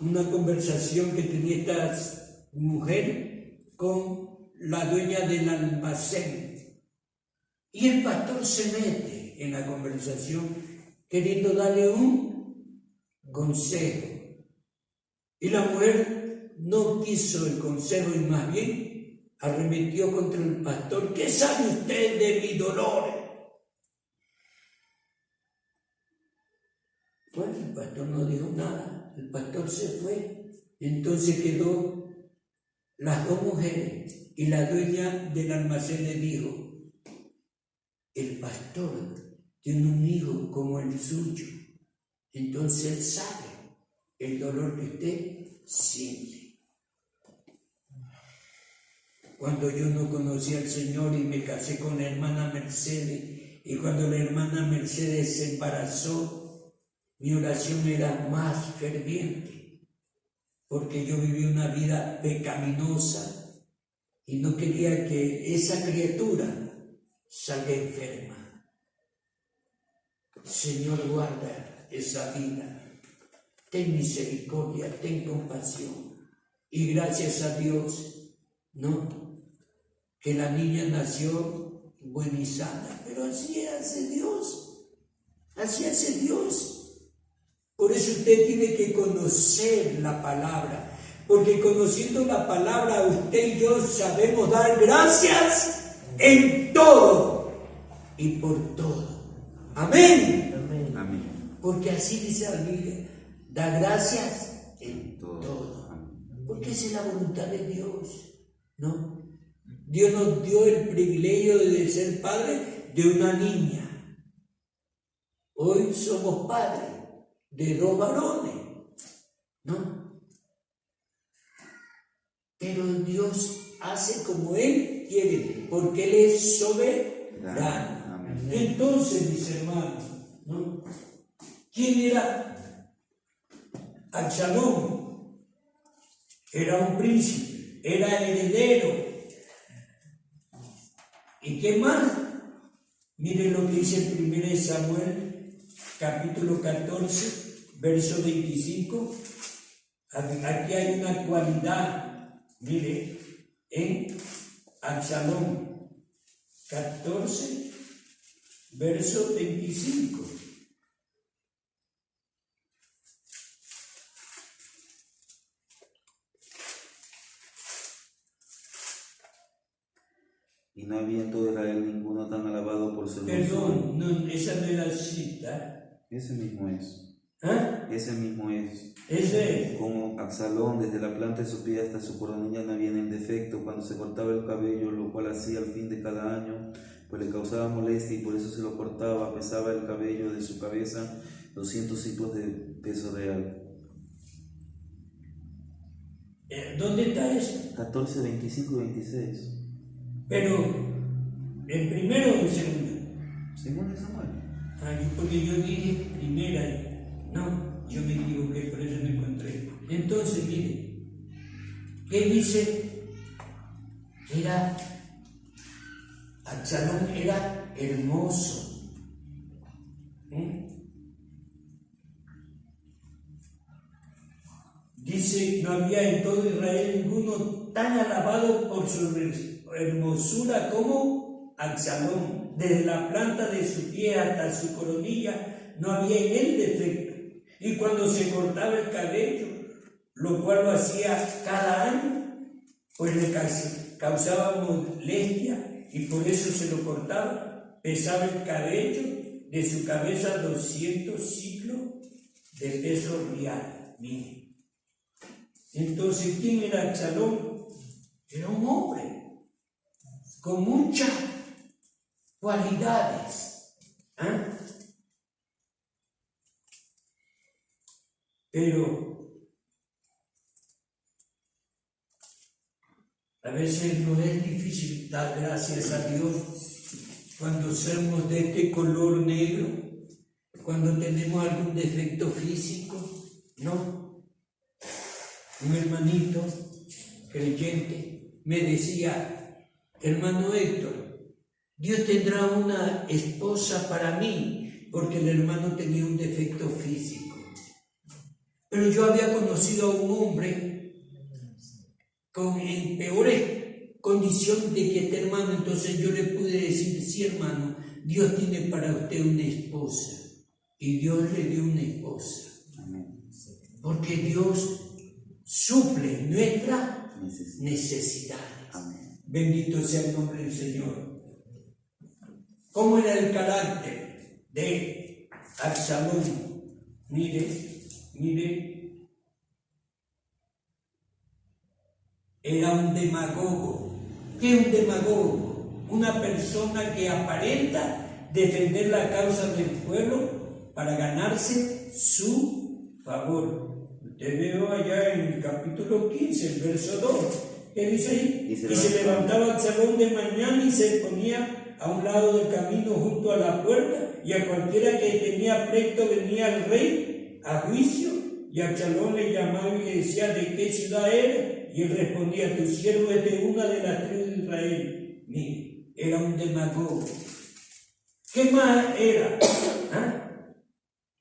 Speaker 1: una conversación que tenía esta mujer con la dueña del almacén, y el pastor se mete en la conversación queriendo darle un consejo, y la mujer no quiso el consejo y más bien arremetió contra el pastor. ¿Qué sabe usted de mi dolor? Bueno, el pastor no dijo nada, el pastor se fue. Entonces quedó las dos mujeres, y la dueña del almacén le dijo: el pastor tiene un hijo como el suyo, entonces él sabe el dolor que usted siente. Cuando yo no conocía al Señor y me casé con la hermana Mercedes, y cuando la hermana Mercedes se embarazó, mi oración era más ferviente, porque yo viví una vida pecaminosa y no quería que esa criatura salga enferma. Señor, guarda esa vida, ten misericordia, ten compasión. Y gracias a Dios, ¿no?, que la niña nació buena y sana, pero así hace Dios, así hace Dios. Por eso usted tiene que conocer la palabra, porque conociendo la palabra usted y yo sabemos dar gracias en todo y por todo. Amén.
Speaker 3: Amén.
Speaker 1: Porque así dice la Biblia, da gracias en
Speaker 3: Todo.
Speaker 1: todo.
Speaker 3: Amén.
Speaker 1: Porque esa es la voluntad de Dios, ¿no? Dios nos dio el privilegio de ser padre de una niña. Hoy somos padres de 2 varones, ¿no? Pero Dios hace como Él quiere, porque Él es soberano.
Speaker 3: Amén.
Speaker 1: Entonces, mis hermanos, ¿no? ¿Quién era Absalón? Era un príncipe, era heredero. ¿Y qué más? Miren lo que dice en 1 Samuel, capítulo 14, verso 25. Aquí hay una cualidad, mire, en Absalón 14, verso 25.
Speaker 3: Y no había en todo Israel ninguno tan alabado por su hermosura.
Speaker 1: Perdón, no, esa no es la cita.
Speaker 3: Ese mismo es.
Speaker 1: ¿Ah?
Speaker 3: Ese mismo es.
Speaker 1: Ese es.
Speaker 3: Como Absalón, desde la planta de su pie hasta su coronilla no había en defecto cuando se cortaba el cabello, lo cual hacía al fin de cada año, pues le causaba molestia y por eso se lo cortaba. Pesaba el cabello de su cabeza 200 ciclos de peso real.
Speaker 1: ¿Dónde está eso?
Speaker 3: 14, 25 y 26.
Speaker 1: Pero, ¿en primero o en segundo?
Speaker 3: Según de Samuel.
Speaker 1: Porque yo dije primera. No, yo me equivoqué, por eso me encontré. Entonces, mire, ¿qué dice? Absalón era hermoso. Dice, no había en todo Israel ninguno tan alabado por su hermosura como Absalón. Desde la planta de su pie hasta su coronilla no había en él defecto. Y cuando se cortaba el cabello, lo cual lo hacía cada año, pues le causaba molestia y por eso se lo cortaba. Pesaba el cabello de su cabeza 200 ciclos de peso real. Mire. Entonces, ¿quién era Absalón? Era un hombre con muchas cualidades. Pero a veces nos es difícil dar gracias a Dios cuando somos de este color negro, cuando tenemos algún defecto físico, ¿no? Un hermanito creyente me decía, hermano Héctor, Dios tendrá una esposa para mí, porque el hermano tenía un defecto físico. Pero yo había conocido a un hombre en peores condiciones de que este hermano, entonces yo le pude decir, sí hermano, Dios tiene para usted una esposa. Y Dios le dio una esposa.
Speaker 3: Amén.
Speaker 1: Porque Dios suple nuestras necesidades.
Speaker 3: Amén.
Speaker 1: Bendito sea el nombre del Señor. ¿Cómo era el carácter de Absalón? Mire, era un demagogo. ¿Qué es un demagogo? Una persona que aparenta defender la causa del pueblo para ganarse su favor. Usted veo allá en el capítulo 15, el verso 2, que dice ahí, y se levantaba Absalón de mañana y se ponía a un lado del camino junto a la puerta, y a cualquiera que tenía pleito venía al rey a juicio, y Absalón le llamaba y le decía, ¿de qué ciudad eres? Y él respondía, tu siervo es de una de las tribus de Israel. Mire, era un demagogo. ¿Qué más era?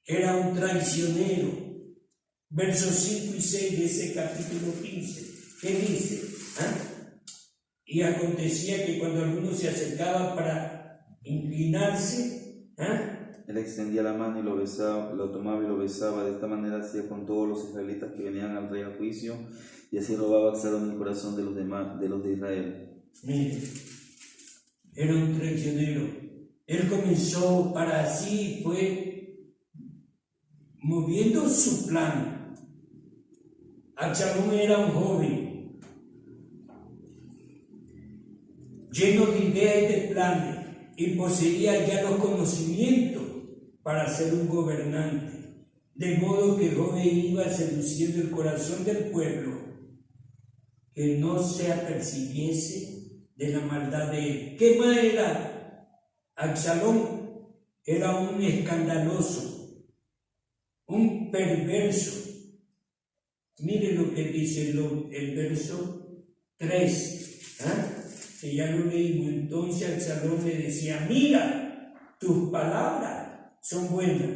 Speaker 1: Era un traicionero. Versos 5 y 6 de ese capítulo 15. ¿Qué dice? Y acontecía que cuando alguno se acercaba para inclinarse,
Speaker 3: Él extendía la mano y lo besaba, lo tomaba y lo besaba. De esta manera hacía con todos los israelitas que venían al rey a juicio, y así robaba Absalón el corazón de los demás, de los de Israel.
Speaker 1: Mire, era un traicionero. Él comenzó para así, fue moviendo su plan. Absalón era un joven, lleno de ideas y de planes, y poseía ya los conocimientos para ser un gobernante, de modo que el joven iba seduciendo el corazón del pueblo, que no se apercibiese de la maldad de él. ¿Qué más era? Absalón era un escandaloso, un perverso. Mire lo que dice el verso 3, que ya lo leímos. Entonces Absalón le decía: mira, tus palabras son buenas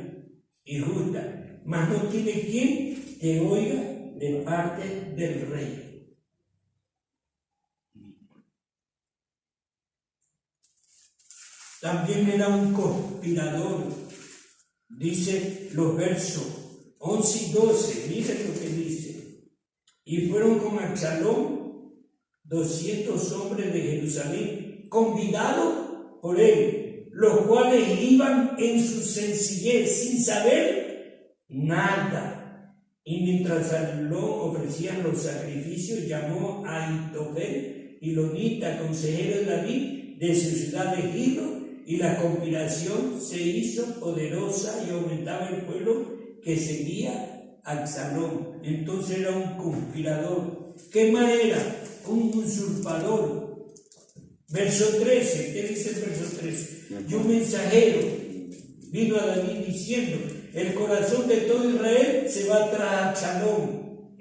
Speaker 1: y justas, mas no tiene quien te oiga de parte del rey. También era un conspirador. Dice los versos 11 y 12, miren lo que dice. Y fueron con Absalón 200 hombres de Jerusalén, convidados por él, los cuales iban en su sencillez, sin saber nada. Y mientras Absalón ofrecían los sacrificios, llamó a Ahitofel, Gilonita, consejero de David, de su ciudad de Gilo, y la conspiración se hizo poderosa y aumentaba el pueblo que seguía a Absalón. Entonces era un conspirador. ¿Qué más era? Un usurpador. Verso 13, ¿qué dice el verso 13? Y un mensajero vino a David diciendo: el corazón de todo Israel se va tras Absalón.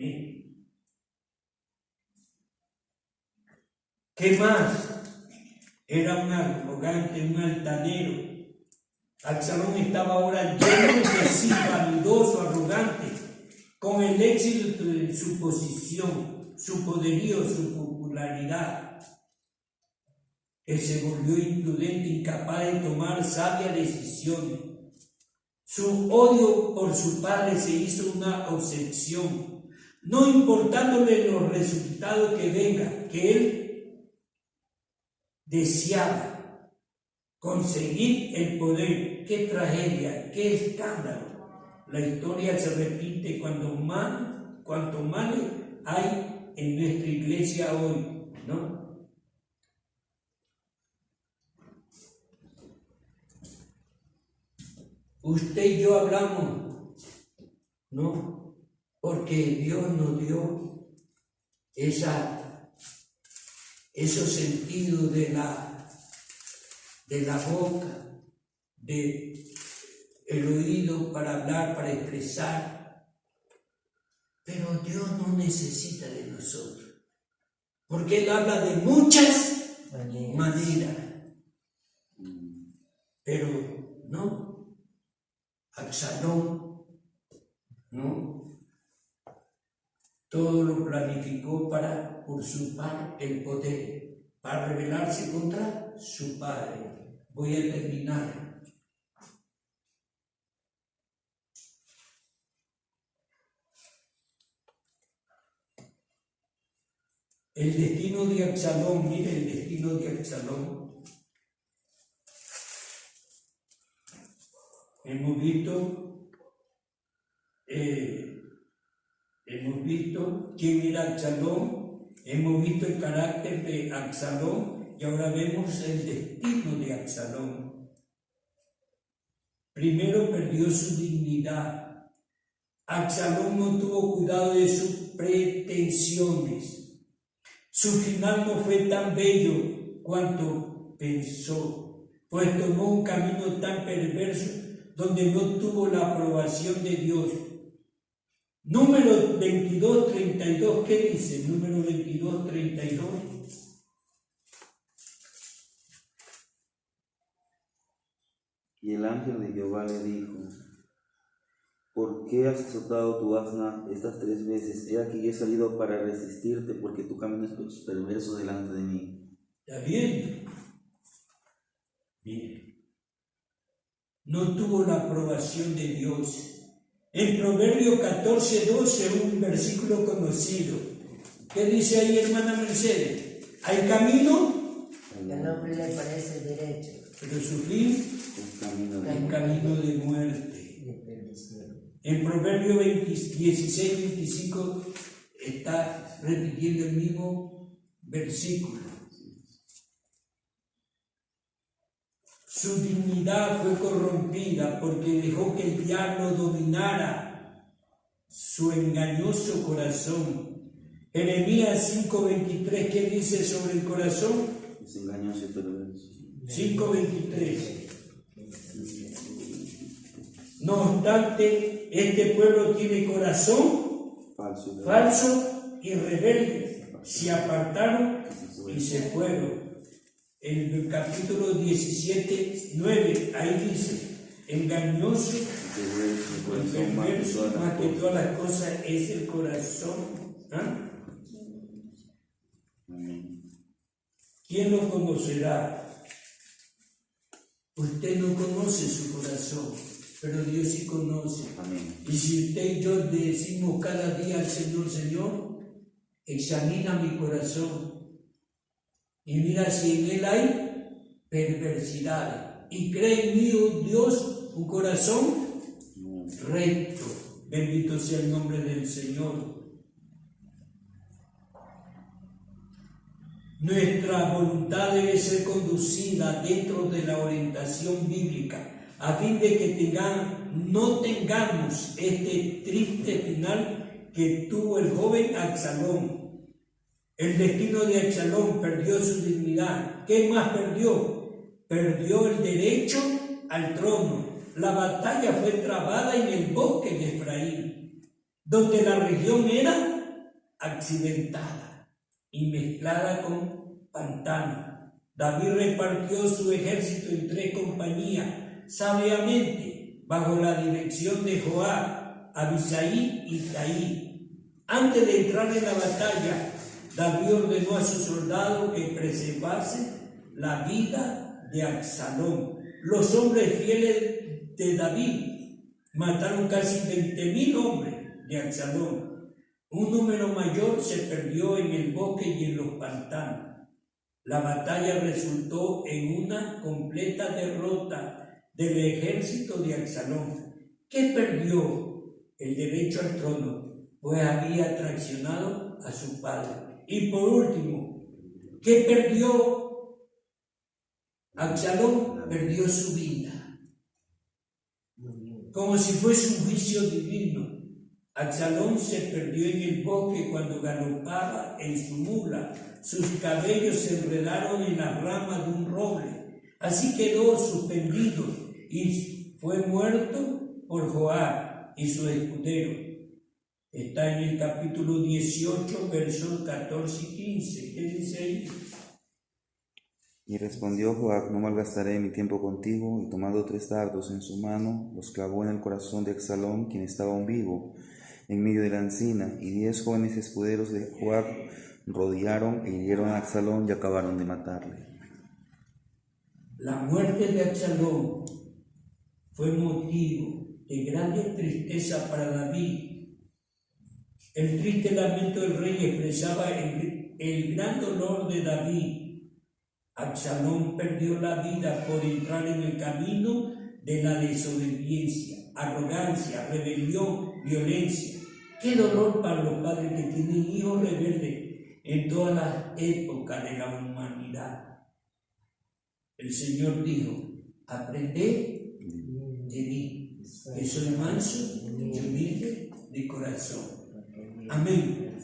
Speaker 1: ¿Qué más? Era un arrogante, un altanero. Absalón estaba ahora lleno de sí, vanidoso, arrogante, con el éxito de su posición, su poderío, su popularidad, que se volvió imprudente, incapaz de tomar sabias decisiones. Su odio por su padre se hizo una obsesión, no importándole los resultados que vengan, que él deseaba conseguir el poder. ¡Qué tragedia! ¡Qué escándalo! La historia se repite cuanto más hay en nuestra iglesia hoy, ¿no? Usted y yo hablamos, ¿no? Porque Dios nos dio esos sentidos de la boca, del oído para hablar, para expresar. Pero Dios no necesita de nosotros, porque Él habla de muchas maneras. Pero no, Absalón, no, todo lo planificó para usurpar el poder, para rebelarse contra su padre. Voy a terminar. El destino de Absalón, mire el destino de Absalón. Hemos visto quién era Absalón, hemos visto el carácter de Absalón y ahora vemos el destino de Absalón. Primero perdió su dignidad. Absalón no tuvo cuidado de sus pretensiones. Su final no fue tan bello cuanto pensó, pues tomó un camino tan perverso donde no tuvo la aprobación de Dios. Número 22:32, ¿qué dice? Número 22:32.
Speaker 3: Y el ángel de Jehová le dijo: ¿por qué has azotado tu asna estas 3 veces? He aquí he salido para resistirte, porque tu camino es perverso delante de mí.
Speaker 1: ¿Está bien? Bien. No tuvo la aprobación de Dios. En Proverbio 14:12, un versículo conocido. ¿Qué dice ahí, hermana Mercedes? Hay camino,
Speaker 4: al hombre le parece derecho,
Speaker 1: pero su fin
Speaker 3: Es camino
Speaker 1: es camino de muerte.
Speaker 4: de perdición.
Speaker 1: En Proverbio 16-25 está repitiendo el mismo versículo. Su dignidad fue corrompida porque dejó que el diablo dominara su engañoso corazón. Jeremías 5:23, ¿qué dice sobre el corazón?
Speaker 3: Es engañoso y perverso.
Speaker 1: 5:23. No obstante, este pueblo tiene corazón falso y rebelde. Se apartaron y se fueron. En el capítulo 17:9, ahí dice, engañoso y perverso más que todas las cosas es el corazón. ¿Ah? ¿Quién lo conocerá? Usted no conoce su corazón, pero Dios sí conoce.
Speaker 3: Amén.
Speaker 1: Y si usted y yo decimos cada día al Señor, Señor, examina mi corazón y mira si en él hay perversidad. Y cree en mí, oh Dios, un corazón recto. Bendito sea el nombre del Señor. Nuestra voluntad debe ser conducida dentro de la orientación bíblica, a fin de que no tengamos este triste final que tuvo el joven Absalón. El destino de Absalón perdió su dignidad. ¿Qué más perdió? Perdió el derecho al trono. La batalla fue trabada en el bosque de Efraín, donde la región era accidentada y mezclada con pantano. David repartió su ejército en 3 compañías, sabiamente, bajo la dirección de Joab, Abisai y Itaí. Antes de entrar en la batalla, David ordenó a sus soldados que preservasen la vida de Absalón. Los hombres fieles de David mataron casi 20,000 hombres de Absalón. Un número mayor se perdió en el bosque y en los pantanos. La batalla resultó en una completa derrota del ejército de Absalón. ¿Qué perdió? El derecho al trono, pues había traicionado a su padre. Y por último, ¿qué perdió Absalón? Perdió su vida, como si fuese un juicio divino. Absalón se perdió en el bosque cuando galopaba en su mula. Sus cabellos se enredaron en las ramas de un roble. Así quedó suspendido y fue muerto por Joab y su escudero. Está en el capítulo 18, versos 14 y 15. ¿Qué dice ahí?
Speaker 3: Y respondió Joab: no malgastaré mi tiempo contigo. Y tomando 3 dardos en su mano, los clavó en el corazón de Absalón, quien estaba aún vivo, en medio de la encina. Y 10 jóvenes escuderos de Joab rodearon e hirieron a Absalón y acabaron de matarle.
Speaker 1: La muerte de Absalón fue motivo de grande tristeza para David. El triste lamento del rey expresaba el gran dolor de David. Absalón perdió la vida por entrar en el camino de la desobediencia, arrogancia, rebelión, violencia. Qué dolor para los padres que tienen hijos rebeldes en todas las épocas de la humanidad. El Señor dijo: aprended de mí, que soy manso y humilde de corazón. Amén.